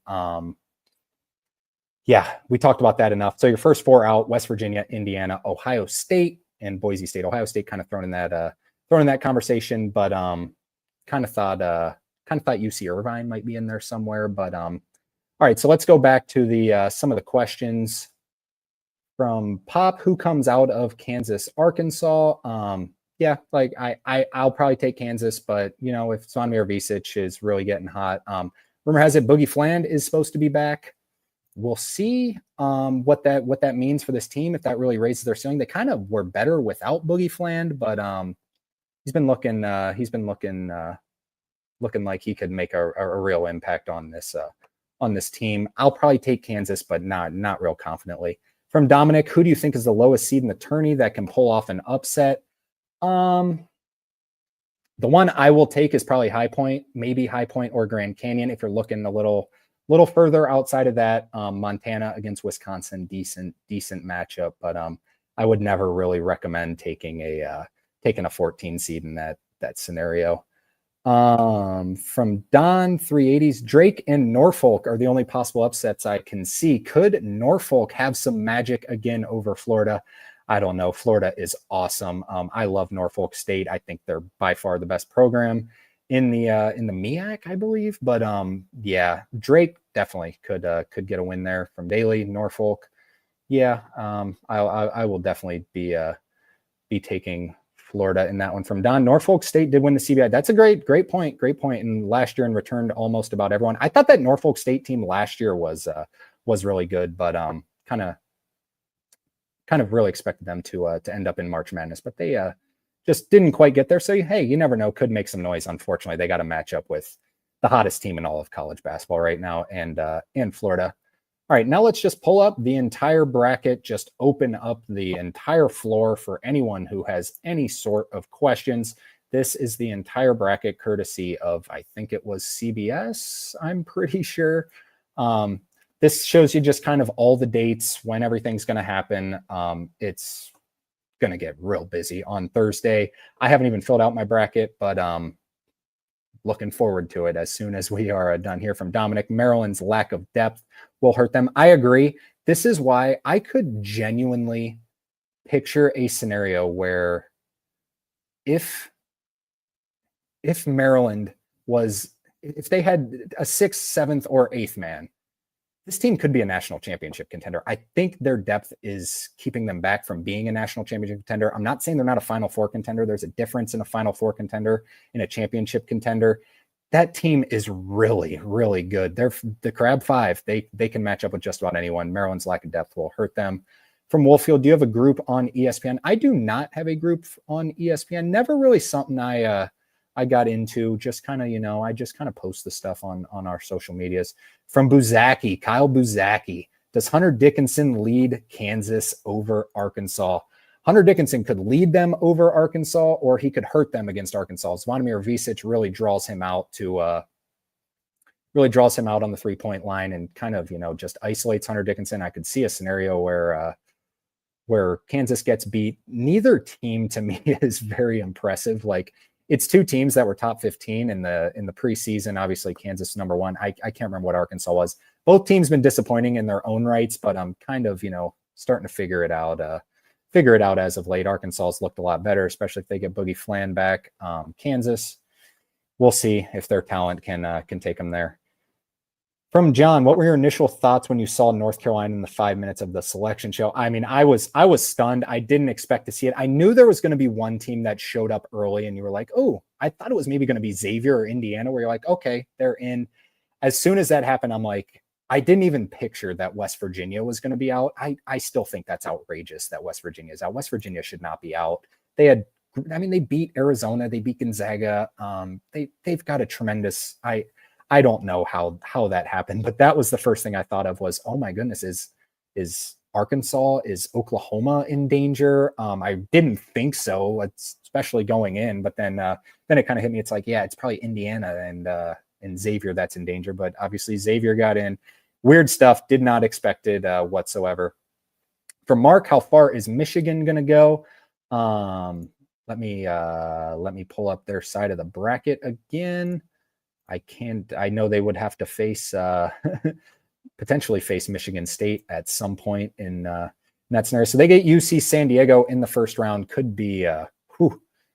Yeah, we talked about that enough. So your first 4 out: West Virginia, Indiana, Ohio State, and Boise State. Ohio State kind of thrown in that conversation, but kind of thought UC Irvine might be in there somewhere. But all right, so let's go back to the some of the questions from Pop. Who comes out of Kansas, Arkansas? Yeah, like I'll probably take Kansas, but if Zvonimir Ivisic is really getting hot, rumor has it Boogie Fland is supposed to be back. We'll see what that means for this team, if that really raises their ceiling. They kind of were better without Boogie Fland, but he's been looking like he could make a real impact on this team. I'll probably take Kansas, but not real confidently. From Dominic, who do you think is the lowest seed in the tourney that can pull off an upset? The one I will take is probably High Point, maybe High Point or Grand Canyon. If you're looking a little further outside of that, Montana against Wisconsin, decent matchup, but I would never really recommend taking taking a 14 seed in that scenario. From Don 380s, Drake and Norfolk are the only possible upsets I can see. Could Norfolk have some magic again over Florida? I don't know. Florida is awesome. I love Norfolk State. I think they're by far the best program in the MEAC, I believe. But yeah, Drake definitely could get a win there. From Daly. Norfolk, yeah, I will definitely be taking Florida in that one. From Don, Norfolk State did win the CBI. That's a great point. And last year and returned almost about everyone. I thought that Norfolk State team last year was really good, but kind of really expected them to end up in March Madness, but they just didn't quite get there. So hey, you never know, could make some noise. Unfortunately, they got to match up with the hottest team in all of college basketball right now, and Florida. All right, now let's just pull up the entire bracket, just open up the entire floor for anyone who has any sort of questions. This is the entire bracket courtesy of, I think it was CBS, I'm pretty sure. This shows you just kind of all the dates, when everything's going to happen. It's going to get real busy on Thursday. I haven't even filled out my bracket, but looking forward to it as soon as we are done here. From Dominic, Maryland's lack of depth will hurt them. I agree. This is why I could genuinely picture a scenario where if Maryland was, if they had a 6th, 7th, or 8th man, this team could be a national championship contender. I think their depth is keeping them back from being a national championship contender. I'm not saying they're not a Final Four contender. There's a difference in a Final Four contender and a championship contender. That team is really, really good. They're the Crab Five. They can match up with just about anyone. Maryland's lack of depth will hurt them. From Wolffield, do you have a group on ESPN? I do not have a group on ESPN. Never really something I got into. Just kind of, I just kind of post the stuff on our social medias. From Buzaki, Kyle Buzaki, does Hunter Dickinson lead Kansas over Arkansas? Hunter Dickinson could lead them over Arkansas, or he could hurt them against Arkansas. Zvonimir Visic really draws him out on the 3-point line and kind of, just isolates Hunter Dickinson. I could see a scenario where Kansas gets beat. Neither team to me is very impressive. Like, it's two teams that were top 15 in the preseason. Obviously, Kansas number one. I can't remember what Arkansas was. Both teams been disappointing in their own rights, but I'm kind of, starting to figure it out as of late. Arkansas's looked a lot better, especially if they get Boogie Flan back. Kansas, we'll see if their talent can take them there. From John, what were your initial thoughts when you saw North Carolina in the 5 minutes of the selection show? I mean, I was stunned. I didn't expect to see it. I knew there was going to be one team that showed up early, and you were like, oh, I thought it was maybe going to be Xavier or Indiana, where you're like, okay, they're in. As soon as that happened, I'm like, I didn't even picture that West Virginia was going to be out. I still think that's outrageous that West Virginia is out. West Virginia should not be out. They beat Arizona. They beat Gonzaga. They've got a tremendous, I don't know how that happened, but that was the first thing I thought of was, oh my goodness, is Arkansas, is Oklahoma in danger? I didn't think so, especially going in, but then it kind of hit me. It's like, yeah, it's probably Indiana and Xavier that's in danger, but obviously Xavier got in. Weird stuff, did not expect it whatsoever. From Mark, how far is Michigan going to go? Let me pull up their side of the bracket again. I know they would have to face potentially face Michigan State at some point in that scenario. So they get UC San Diego in the first round. Could be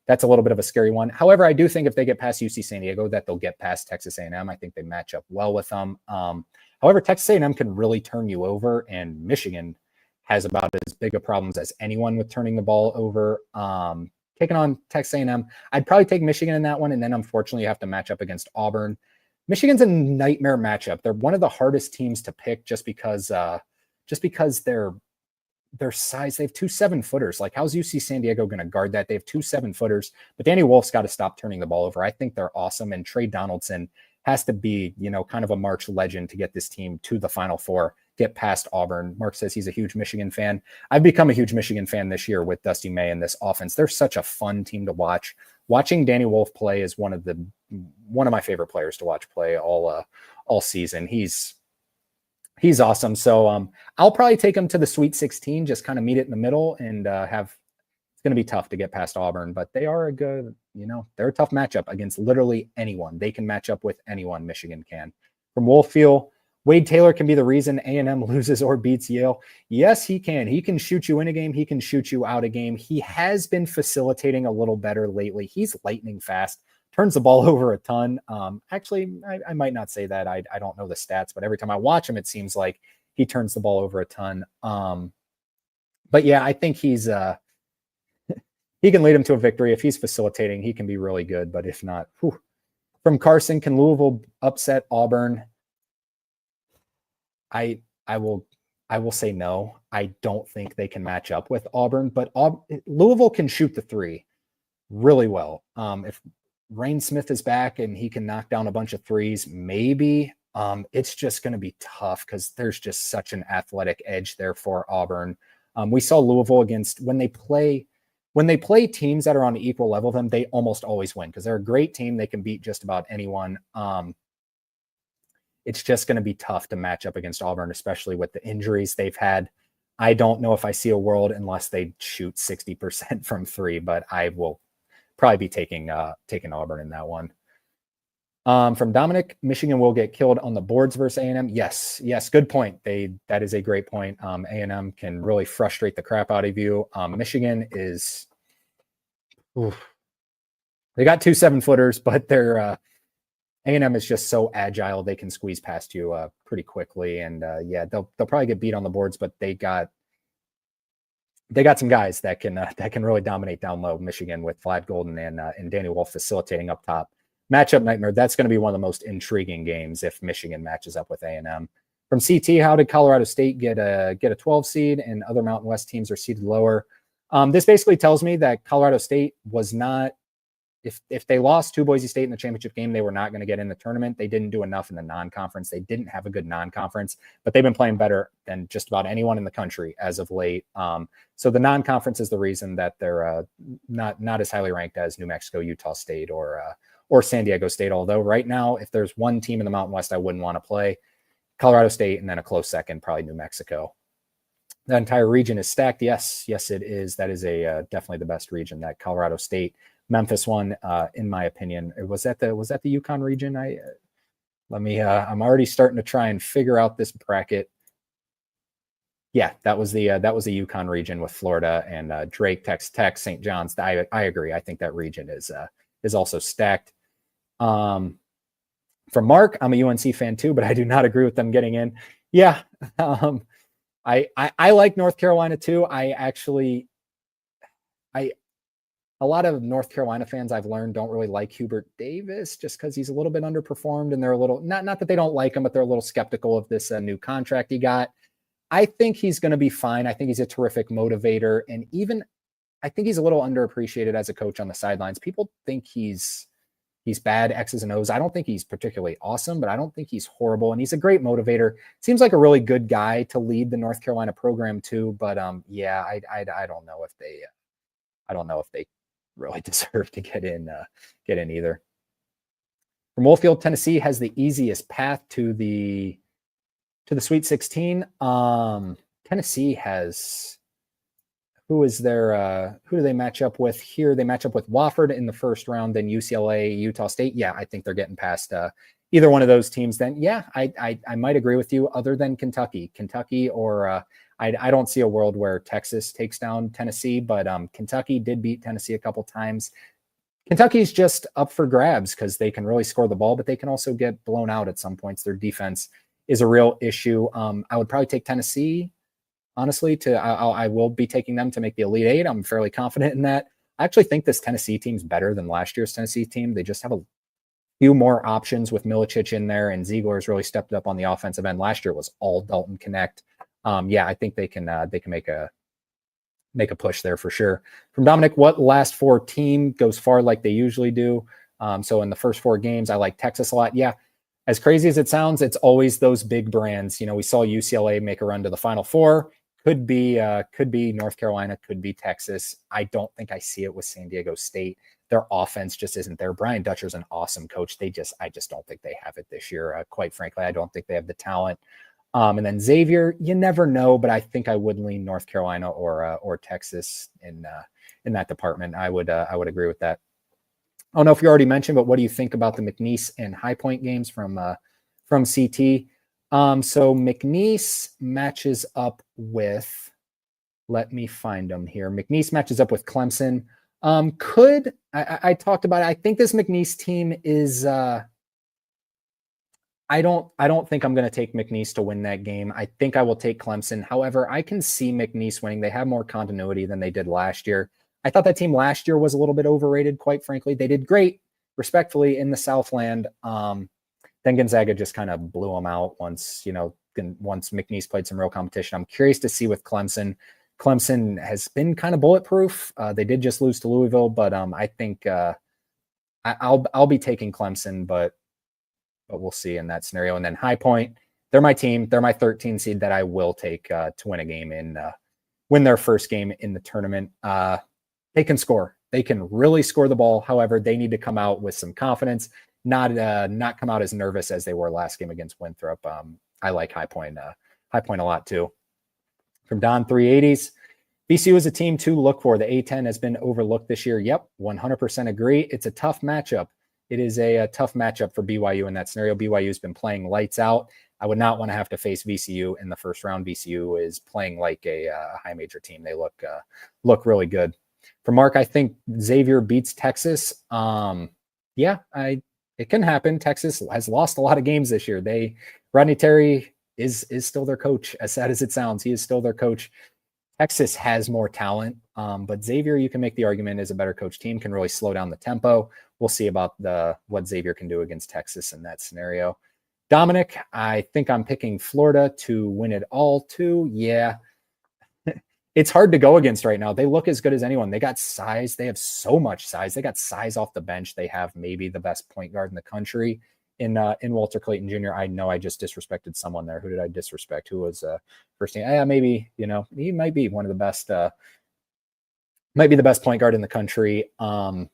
that's a little bit of a scary one. However, I do think if they get past UC San Diego, that they'll get past Texas A&M. I think they match up well with them. However, Texas A&M can really turn you over, and Michigan has about as big of problems as anyone with turning the ball over. Taking on Texas A&M, I'd probably take Michigan in that one, and then unfortunately you have to match up against Auburn. Michigan's a nightmare matchup. They're one of the hardest teams to pick just because their size. They have 2 7-footers. Like, how's UC San Diego going to guard that? They have 2 7-footers, but Danny Wolf's got to stop turning the ball over. I think they're awesome, and Trey Donaldson has to be, kind of a March legend to get this team to the Final Four, get past Auburn. Mark says he's a huge Michigan fan. I've become a huge Michigan fan this year with Dusty May and this offense. They're such a fun team to watch. Watching Danny Wolf play is one of my favorite players to watch play all season. He's awesome. So I'll probably take him to the Sweet 16, just kind of meet it in the middle, and it's going to be tough to get past Auburn, but they are a good, they're a tough matchup against literally anyone. They can match up with anyone. Michigan can. From Wolffield, Wade Taylor can be the reason A&M loses or beats Yale. Yes, he can. He can shoot you in a game. He can shoot you out a game. He has been facilitating a little better lately. He's lightning fast, turns the ball over a ton. Actually, I might not say that. I don't know the stats, but every time I watch him, it seems like he turns the ball over a ton. But yeah, I think he can lead him to a victory. If he's facilitating, he can be really good. But if not, From Carson, can Louisville upset Auburn? I will say no. I don't think they can match up with Auburn, but Louisville can shoot the three really well. If Rain Smith is back and he can knock down a bunch of threes, maybe. It's just going to be tough because there's just such an athletic edge there for Auburn. We saw Louisville against when they play teams that are on an equal level of them, they almost always win because they're a great team. They can beat just about anyone. It's just going to be tough to match up against Auburn, especially with the injuries they've had. I don't know if I see a world unless they shoot 60% from three, but I will probably be taking Auburn in that one. From Dominic, Michigan will get killed on the boards versus A&M. Yes, good point. That is a great point. A&M can really frustrate the crap out of you. Michigan is, they got 2 7-footers, but they're A&M is just so agile. They can squeeze past you pretty quickly, and they'll probably get beat on the boards, but they got some guys that can really dominate down low. Michigan with Vlad Golden and Danny Wolf facilitating up top. Matchup nightmare. That's going to be one of the most intriguing games if Michigan matches up with A&M. From CT, how did Colorado State get a 12 seed and other Mountain West teams are seeded lower? This basically tells me that Colorado State was not. If they lost to Boise State in the championship game, they were not going to get in the tournament. They didn't do enough in the non-conference. They didn't have a good non-conference, but they've been playing better than just about anyone in the country as of late. So the non-conference is the reason that they're not as highly ranked as New Mexico, Utah State, or San Diego State. Although right now, if there's one team in the Mountain West I wouldn't want to play, Colorado State, and then a close second, probably New Mexico. The entire region is stacked. Yes, it is. That is definitely the best region. That Colorado State, Memphis one, in my opinion. Was that the UConn region? I'm already starting to try and figure out this bracket. Yeah, that was the UConn region with Florida and Drake, Texas Tech, St. John's. I agree. I think that region is also stacked. From Mark, I'm a UNC fan too, but I do not agree with them getting in. Yeah, I like North Carolina too. A lot of North Carolina fans I've learned don't really like Hubert Davis just because he's a little bit underperformed, and they're a little not that they don't like him, but they're a little skeptical of this new contract he got. I think he's going to be fine. I think he's a terrific motivator, and even I think he's a little underappreciated as a coach on the sidelines. People think he's bad X's and O's. I don't think he's particularly awesome, but I don't think he's horrible, and he's a great motivator. Seems like a really good guy to lead the North Carolina program too. But I don't know if they really deserve to get in either. From Wolffield, Tennessee has the easiest path to the Sweet 16. Tennessee has who do they match up with here? They match up with Wofford in the first round, then UCLA, Utah State. Yeah, I think they're getting past either one of those teams. Then yeah, I might agree with you. Other than Kentucky, or I don't see a world where Texas takes down Tennessee, but Kentucky did beat Tennessee a couple times. Kentucky's just up for grabs because they can really score the ball, but they can also get blown out at some points. Their defense is a real issue. I would probably take Tennessee, honestly. I will be taking them to make the Elite Eight. I'm fairly confident in that. I actually think this Tennessee team's better than last year's Tennessee team. They just have a few more options with Milicic in there, and Ziegler's really stepped up on the offensive end. Last year was all Dalton Connect. I think they can make a push there for sure. From Dominic, what last four team goes far like they usually do? So in the first 4 games, I like Texas a lot. Yeah, as crazy as it sounds, it's always those big brands. We saw UCLA make a run to the Final Four. Could be North Carolina, could be Texas. I don't think I see it with San Diego State. Their offense just isn't there. Brian Dutcher's an awesome coach. I just don't think they have it this year. Quite frankly, I don't think they have the talent. And then Xavier, you never know, but I think I would lean North Carolina or Texas in that department. I would agree with that. I don't know if you already mentioned, but what do you think about the McNeese and High Point games from CT? So McNeese matches up with, let me find them here. McNeese matches up with Clemson. I talked about it. I think this McNeese team is I don't think I'm going to take McNeese to win that game. I think I will take Clemson. However, I can see McNeese winning. They have more continuity than they did last year. I thought that team last year was a little bit overrated, quite frankly. They did great, respectfully, in the Southland. Then Gonzaga just kind of blew them out once McNeese played some real competition. I'm curious to see with Clemson. Clemson has been kind of bulletproof. They did just lose to Louisville, but I think I'll be taking Clemson, but we'll see in that scenario. And then High Point, they're my team. They're my 13 seed that I will take to win a game win their first game in the tournament. They can score. They can really score the ball. However, they need to come out with some confidence, not come out as nervous as they were last game against Winthrop. I like High Point a lot too. From Don 380s, VCU is a team to look for. The A10 has been overlooked this year. Yep, 100% agree. It's a tough matchup. It is a tough matchup for BYU in that scenario. BYU has been playing lights out. I would not want to have to face VCU in the first round. VCU is playing like a high major team. They look really good. For Mark, I think Xavier beats Texas. It can happen. Texas has lost a lot of games this year. Rodney Terry is still their coach. As sad as it sounds, he is still their coach. Texas has more talent, but Xavier, you can make the argument, is a better coach team, can really slow down the tempo. We'll see about what Xavier can do against Texas in that scenario. Dominic, I think I'm picking Florida to win it all too. Yeah, it's hard to go against right now. They look as good as anyone. They got size. They have so much size. They got size off the bench. They have maybe the best point guard in the country in Walter Clayton Jr. I know I just disrespected someone there. Who did I disrespect? Who was first team? Maybe, he might be one of the best, might be the best point guard in the country. They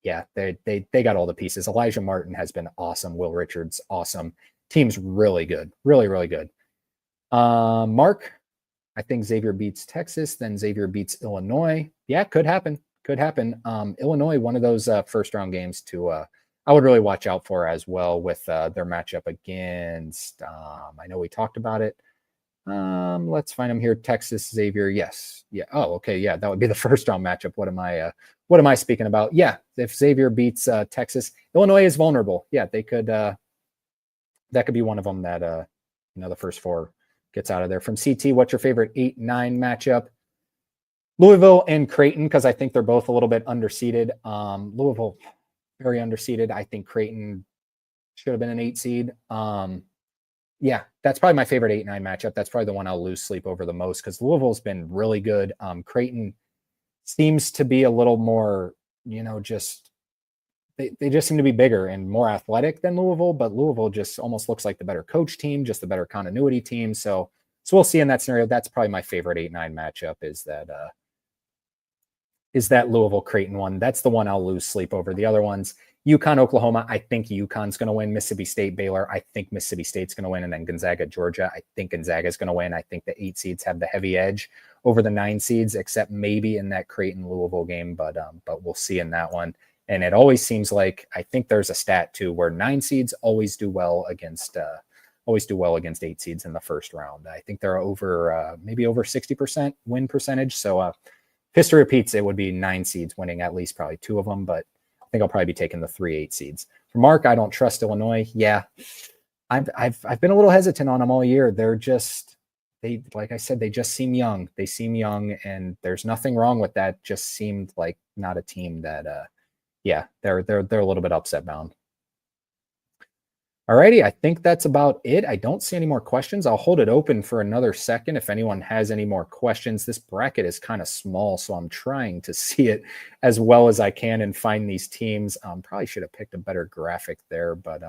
got all the pieces. Elijah Martin has been awesome. Will Richards, awesome. Team's really good. Really, really good. Mark, I think Xavier beats Texas, then Xavier beats Illinois. Yeah, could happen. Could happen. Illinois, one of those first round games to I would really watch out for as well with their matchup against, I know we talked about it. Let's find them here. Texas, Xavier. Yes. Yeah. Oh, okay. Yeah. That would be the first round matchup. What am I speaking about? Yeah. If Xavier beats Texas, Illinois is vulnerable. Yeah. They could, that could be one of them that, the first four gets out of there. From CT, what's your favorite 8-9 matchup? Louisville and Creighton, because I think they're both a little bit underseeded. Louisville, very underseeded. I think Creighton should have been an 8 seed. Yeah, that's probably my favorite 8-9 matchup. That's probably the one I'll lose sleep over the most because Louisville's been really good. Creighton seems to be a little more, just they just seem to be bigger and more athletic than Louisville, but Louisville just almost looks like the better coach team, just the better continuity team. So we'll see in that scenario. That's probably my favorite 8-9 matchup is that Louisville Creighton one. That's the one I'll lose sleep over. The other ones, UConn, Oklahoma, I think UConn's going to win. Mississippi State, Baylor, I think Mississippi State's going to win. And then Gonzaga, Georgia, I think Gonzaga's going to win. I think the 8 seeds have the heavy edge over the 9 seeds, except maybe in that Creighton Louisville game, but we'll see in that one. And it always seems like, I think there's a stat too, where 9 seeds always do well against 8 seeds in the first round. I think they're maybe over 60% win percentage. So history repeats, it would be 9 seeds winning at least probably 2 of them, but I think I'll probably be taking the 3 8 seeds. For Mark, I don't trust Illinois. Yeah, I've been a little hesitant on them all year. They're just, like I said, they just seem young. They seem young, and there's nothing wrong with that. Just seemed like not a team that, they're a little bit upset bound. Alrighty, I think that's about it. I don't see any more questions. I'll hold it open for another second if anyone has any more questions. This bracket is kind of small, so I'm trying to see it as well as I can and find these teams. Probably should have picked a better graphic there, but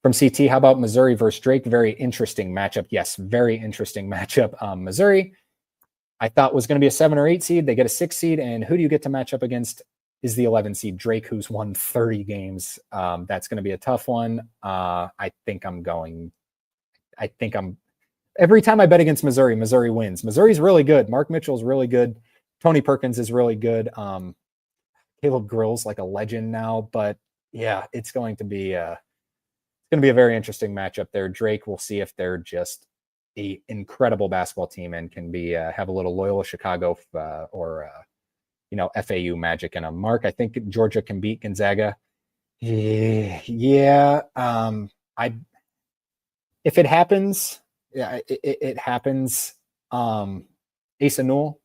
from CT, how about Missouri versus Drake? Very interesting matchup. Yes, very interesting matchup. Missouri, I thought was going to be a 7 or 8 seed. They get a 6 seed, and who do you get to match up against? Is the 11 seed Drake, who's won 30 games. That's going to be a tough one. I think I'm going I think every time I bet against Missouri, Missouri wins. Missouri's really good. Mark Mitchell's really good. Tony Perkins is really good. Caleb Grill's like a legend now, but yeah, it's going to be a very interesting matchup there. Drake, we'll see if they're just a incredible basketball team and can be have a little Loyola Chicago or FAU magic in them. Mark, I think Georgia can beat Gonzaga. Yeah. If it happens, yeah, it happens. Asa Newell,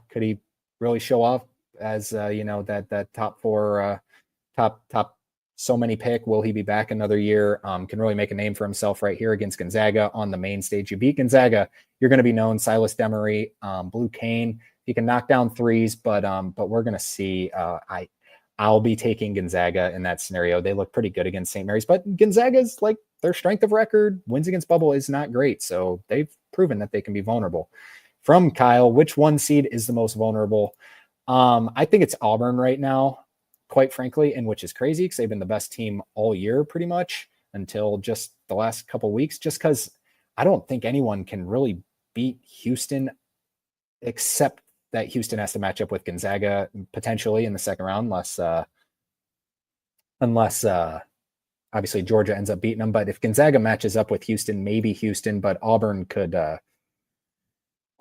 could he really show off as that top four, top so many pick? Will he be back another year? Can really make a name for himself right here against Gonzaga on the main stage. You beat Gonzaga, you're going to be known. Silas Demery, Blue Kane. He can knock down threes, but we're going to see. I'll be taking Gonzaga in that scenario. They look pretty good against St. Mary's, but Gonzaga's like their strength of record, wins against bubble is not great. So they've proven that they can be vulnerable. From Kyle, which one seed is the most vulnerable? I think it's Auburn right now, quite frankly, and which is crazy because they've been the best team all year pretty much until just the last couple of weeks, just because I don't think anyone can really beat Houston except that Houston has to match up with Gonzaga potentially in the second round, unless obviously Georgia ends up beating them. But if Gonzaga matches up with Houston, maybe Houston, but Auburn could.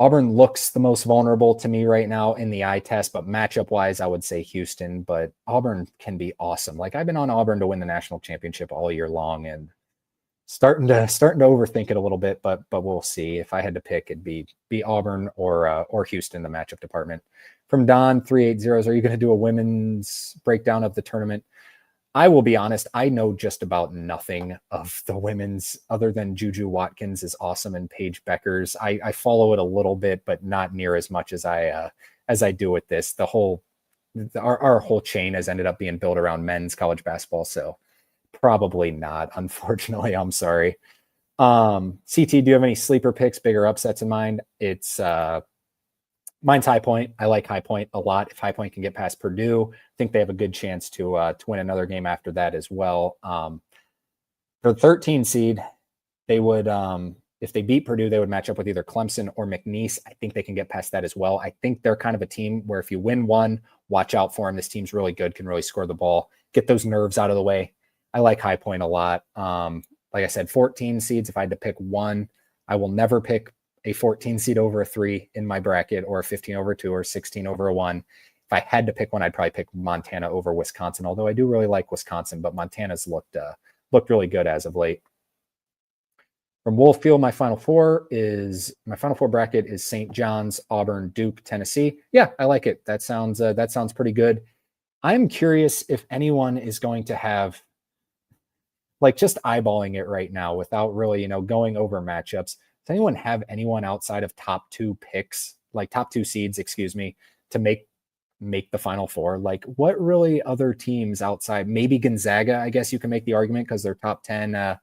Auburn looks the most vulnerable to me right now in the eye test, but matchup wise, I would say Houston. But Auburn can be awesome. Like I've been on Auburn to win the national championship all year long, and starting to overthink it a little bit, but we'll see. If I had to pick, it'd be Auburn or Houston, the matchup department. From Don 380s, are you going to do a women's breakdown of the tournament? I will be honest, I know just about nothing of the women's other than Juju Watkins is awesome and Paige Beckers. I follow it a little bit, but not near as much as I do with this. Our whole chain has ended up being built around men's college basketball, so probably not, unfortunately. I'm sorry. CT, do you have any sleeper picks, bigger upsets in mind? Mine's High Point. I like High Point a lot. If High Point can get past Purdue, I think they have a good chance to win another game after that as well. For the 13 seed, they would, if they beat Purdue, they would match up with either Clemson or McNeese. I think they can get past that as well. I think they're kind of a team where if you win one, watch out for them. This team's really good, can really score the ball, get those nerves out of the way. I like High Point a lot. Like I said, 14 seeds, if I had to pick one, I will never pick a 14 seed over a 3 in my bracket, or a 15 over 2, or 16 over a 1. If I had to pick one, I'd probably pick Montana over Wisconsin, although I do really like Wisconsin, but Montana's looked really good as of late. From Wolffield, my Final Four bracket is St. John's, Auburn, Duke, Tennessee. Yeah, I like it. That sounds pretty good. I'm curious if anyone is going to have, like, just eyeballing it right now without really, going over matchups. Does anyone have anyone outside of top two seeds, to make the Final Four? Like, what really other teams outside? Maybe Gonzaga, I guess you can make the argument because they're top 10 at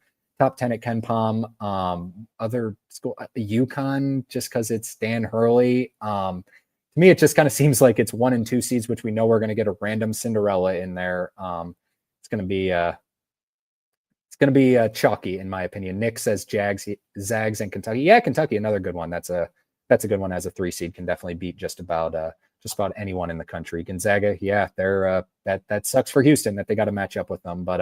Ken Pom. Other school, UConn, just because it's Dan Hurley. To me, it just kind of seems like it's 1 and 2 seeds, which we know we're going to get a random Cinderella in there. It's going to be chalky, in my opinion. Nick says Zags, and Kentucky. Yeah, Kentucky, another good one. That's a good one as a 3 seed. Can definitely beat just about anyone in the country. Gonzaga, yeah, they're that sucks for Houston that they got to match up with them. But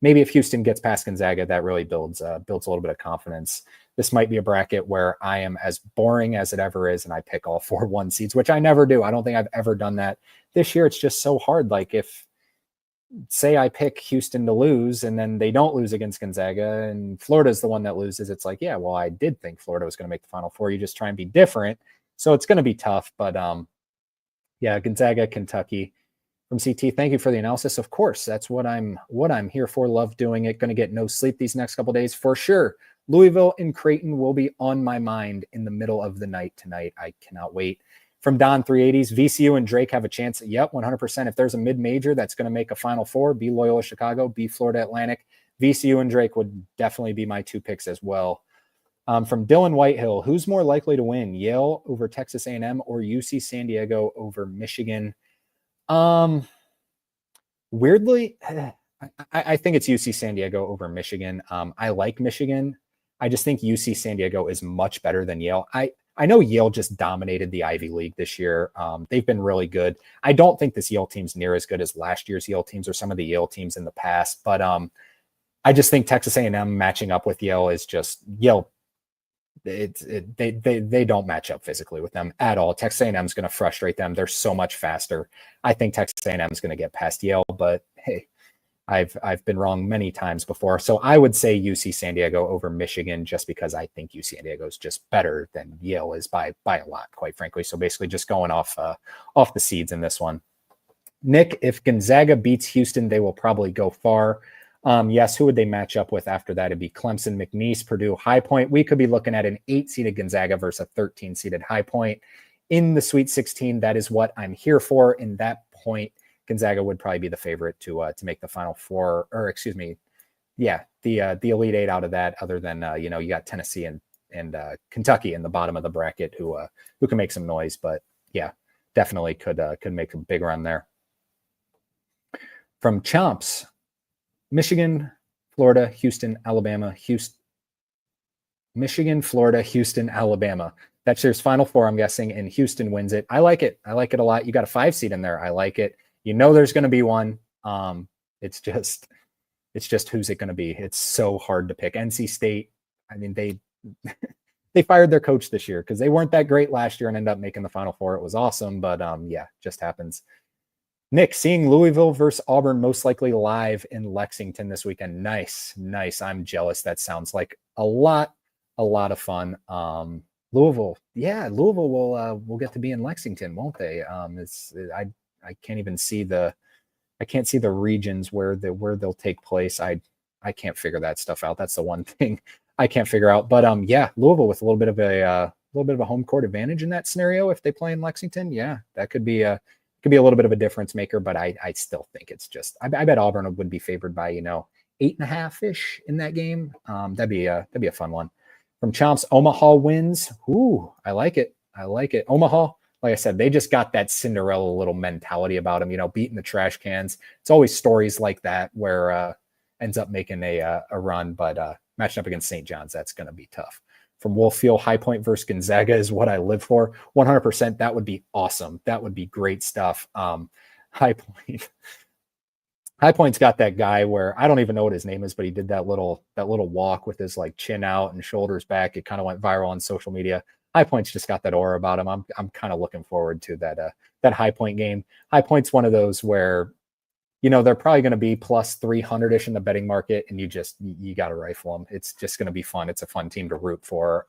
maybe if Houston gets past Gonzaga, that really builds a little bit of confidence. This might be a bracket where I am as boring as it ever is, and I pick all 4 1 seeds, which I never do. I don't think I've ever done that. This year, it's just so hard. Like, if say I pick Houston to lose and then they don't lose against Gonzaga and Florida's the one that loses, it's like, yeah, well, I did think Florida was going to make the Final Four. You just try and be different. So it's going to be tough, but yeah, Gonzaga, Kentucky. From CT, thank you for the analysis. Of course, that's what I'm here for. Love doing it. Going to get no sleep these next couple days for sure. Louisville and Creighton will be on my mind in the middle of the night tonight. I cannot wait. From Don 380s, VCU and Drake have a chance. Yep, 100%. If there's a mid-major that's going to make a Final Four, be Loyola Chicago, be Florida Atlantic. VCU and Drake would definitely be my 2 picks as well. From Dylan Whitehill, who's more likely to win, Yale over Texas A&M or UC San Diego over Michigan? Weirdly, I think it's UC San Diego over Michigan. I like Michigan. I just think UC San Diego is much better than Yale. I know Yale just dominated the Ivy League this year. They've been really good. I don't think this Yale team's near as good as last year's Yale teams or some of the Yale teams in the past, but I just think Texas A&M matching up with Yale is just Yale. They don't match up physically with them at all. Texas A&M is going to frustrate them. They're so much faster. I think Texas A&M is going to get past Yale, but hey, I've been wrong many times before. So I would say UC San Diego over Michigan just because I think UC San Diego is just better than Yale is by a lot, quite frankly. So basically just going off the seeds in this one. Nick, if Gonzaga beats Houston, they will probably go far. Yes, who would they match up with after that? It'd be Clemson, McNeese, Purdue, High Point. We could be looking at an 8-seeded Gonzaga versus a 13-seeded High Point in the Sweet 16. That is what I'm here for. In that point, Gonzaga would probably be the favorite to make the Final Four, or excuse me, yeah, the Elite Eight out of that. Other than you got Tennessee and Kentucky in the bottom of the bracket who can make some noise, but yeah, definitely could make a big run there. From Chomps, Michigan, Florida, Houston, Alabama, Michigan, Florida, Houston, Alabama. That's your Final Four, I'm guessing, and Houston wins it. I like it. I like it a lot. You got a 5 seed in there. I like it. There's going to be one. It's just who's it going to be? It's so hard to pick. NC State, I mean, they fired their coach this year because they weren't that great last year and ended up making the Final Four. It was awesome, but yeah, just happens. Nick, seeing Louisville versus Auburn most likely live in Lexington this weekend. Nice. I'm jealous. That sounds like a lot of fun. Louisville will get to be in Lexington, won't they? I can't even see the regions where they'll take place. I can't figure that stuff out. That's the one thing I can't figure out. But yeah, Louisville with a little bit of a home court advantage in that scenario if they play in Lexington. Yeah, that could be a little bit of a difference maker, but I still think it's just I bet Auburn would be favored by 8.5-ish in that game. That'd be a fun one. From Chomps, Omaha wins. Ooh, I like it. Omaha, like I said, they just got that Cinderella little mentality about them, beating the trash cans. It's always stories like that where ends up making a run, but matching up against St. John's, that's going to be tough. From Wolffield, High Point versus Gonzaga is what I live for. 100%. That would be awesome. That would be great stuff. High Point's got that guy where I don't even know what his name is, but he did that little walk with his chin out and shoulders back. It kind of went viral on social media. High Point's just got that aura about him. I'm kind of looking forward to that High Point game. High Point's one of those where they're probably going to be plus 300-ish in the betting market, and you got to rifle them. It's just going to be fun. It's a fun team to root for.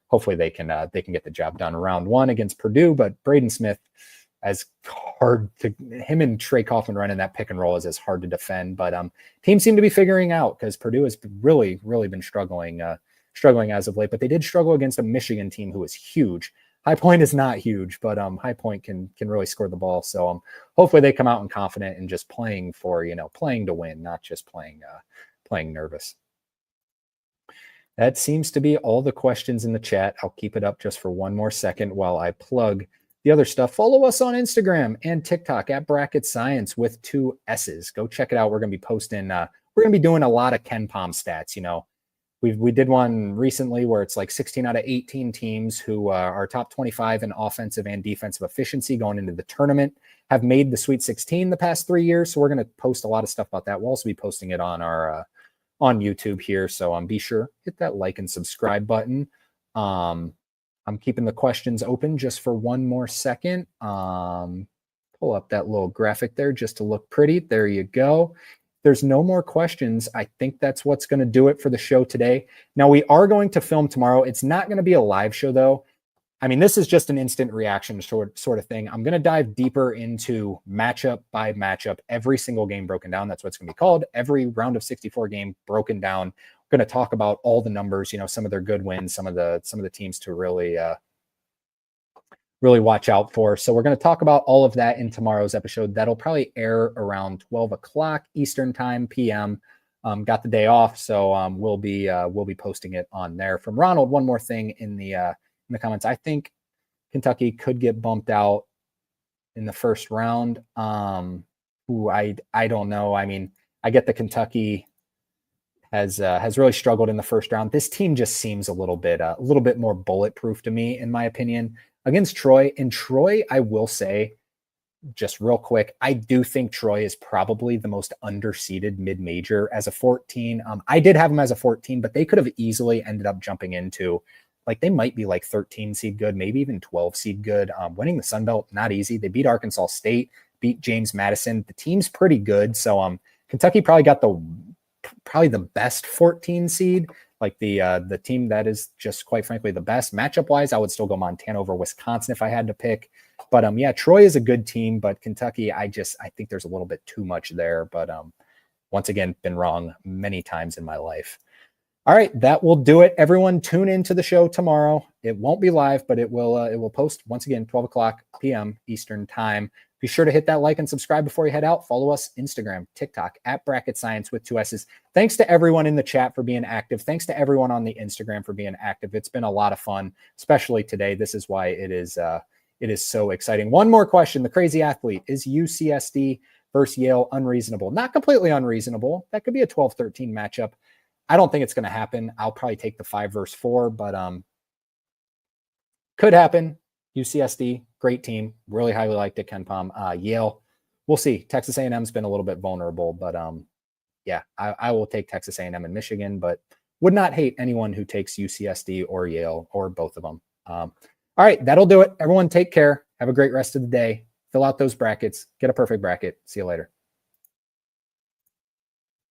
Hopefully they can get the job done. Round 1 against Purdue, but Braden Smith, him and Trey Kaufman running that pick and roll is as hard to defend. But teams seem to be figuring out because Purdue has really, really been struggling as of late. But they did struggle against a Michigan team who is huge. High Point is not huge, but High Point can really score the ball. So hopefully they come out and confident and just playing to win, not just playing nervous. That seems to be all the questions in the chat. I'll keep it up just for one more second while I plug the other stuff. Follow us on Instagram and TikTok at Bracket Science with 2 S's. Go check it out. We're going to be posting. We're going to be doing a lot of KenPom stats. We did one recently where it's 16 out of 18 teams who are top 25 in offensive and defensive efficiency going into the tournament have made the Sweet 16 the past 3 years. So we're going to post a lot of stuff about that. We'll also be posting it on our on YouTube here. So be sure hit that like and subscribe button. I'm keeping the questions open just for one more second. Pull up that little graphic there just to look pretty. There you go. There's no more questions. I think that's what's going to do it for the show today. Now, we are going to film tomorrow. It's not going to be a live show, though. I mean, this is just an instant reaction sort of thing. I'm going to dive deeper into matchup by matchup, every single game broken down. That's what it's going to be called. Every round of 64 game broken down. We're going to talk about all the numbers, some of their good wins, some of the teams to really watch out for. So we're going to talk about all of that in tomorrow's episode. That'll probably air around 12 o'clock Eastern time, PM. Got the day off, so we'll be posting it on there. From Ronald, one more thing in the comments. I think Kentucky could get bumped out in the first round. I don't know. I mean, I get the Kentucky. has really struggled in the first round. This team just seems a little bit more bulletproof to me, in my opinion, against Troy. And Troy, I will say, just real quick, I do think Troy is probably the most underseeded mid-major as a 14. I did have them as a 14, but they could have easily ended up jumping into, like, they might be like 13 seed good, maybe even 12 seed good. Winning the Sun Belt, not easy. They beat Arkansas State, beat James Madison. The team's pretty good. So Kentucky probably got the best 14 seed, like the team that is just, quite frankly, the best. Matchup wise, I would still go Montana over Wisconsin if I had to pick. But yeah, Troy is a good team, but Kentucky, I think there's a little bit too much there. But once again, been wrong many times in my life. All right, that will do it. Everyone, tune into the show tomorrow. It won't be live, but it will post once again 12 o'clock p.m. Eastern time. Be sure to hit that like and subscribe before you head out. Follow us Instagram, TikTok at Bracket Science with 2 S's. Thanks to everyone in the chat for being active. Thanks to everyone on the Instagram for being active. It's been a lot of fun, especially today. This is why it is so exciting. One more question. The Crazy Athlete, is UCSD versus Yale unreasonable? Not completely unreasonable. That could be a 12-13 matchup. I don't think it's going to happen. I'll probably take the 5 versus 4, but could happen. UCSD, great team. Really highly liked it, KenPom. Yale, we'll see. Texas A&M's been a little bit vulnerable, but yeah, I will take Texas A&M and Michigan, but would not hate anyone who takes UCSD or Yale or both of them. All right, that'll do it. Everyone take care. Have a great rest of the day. Fill out those brackets. Get a perfect bracket. See you later.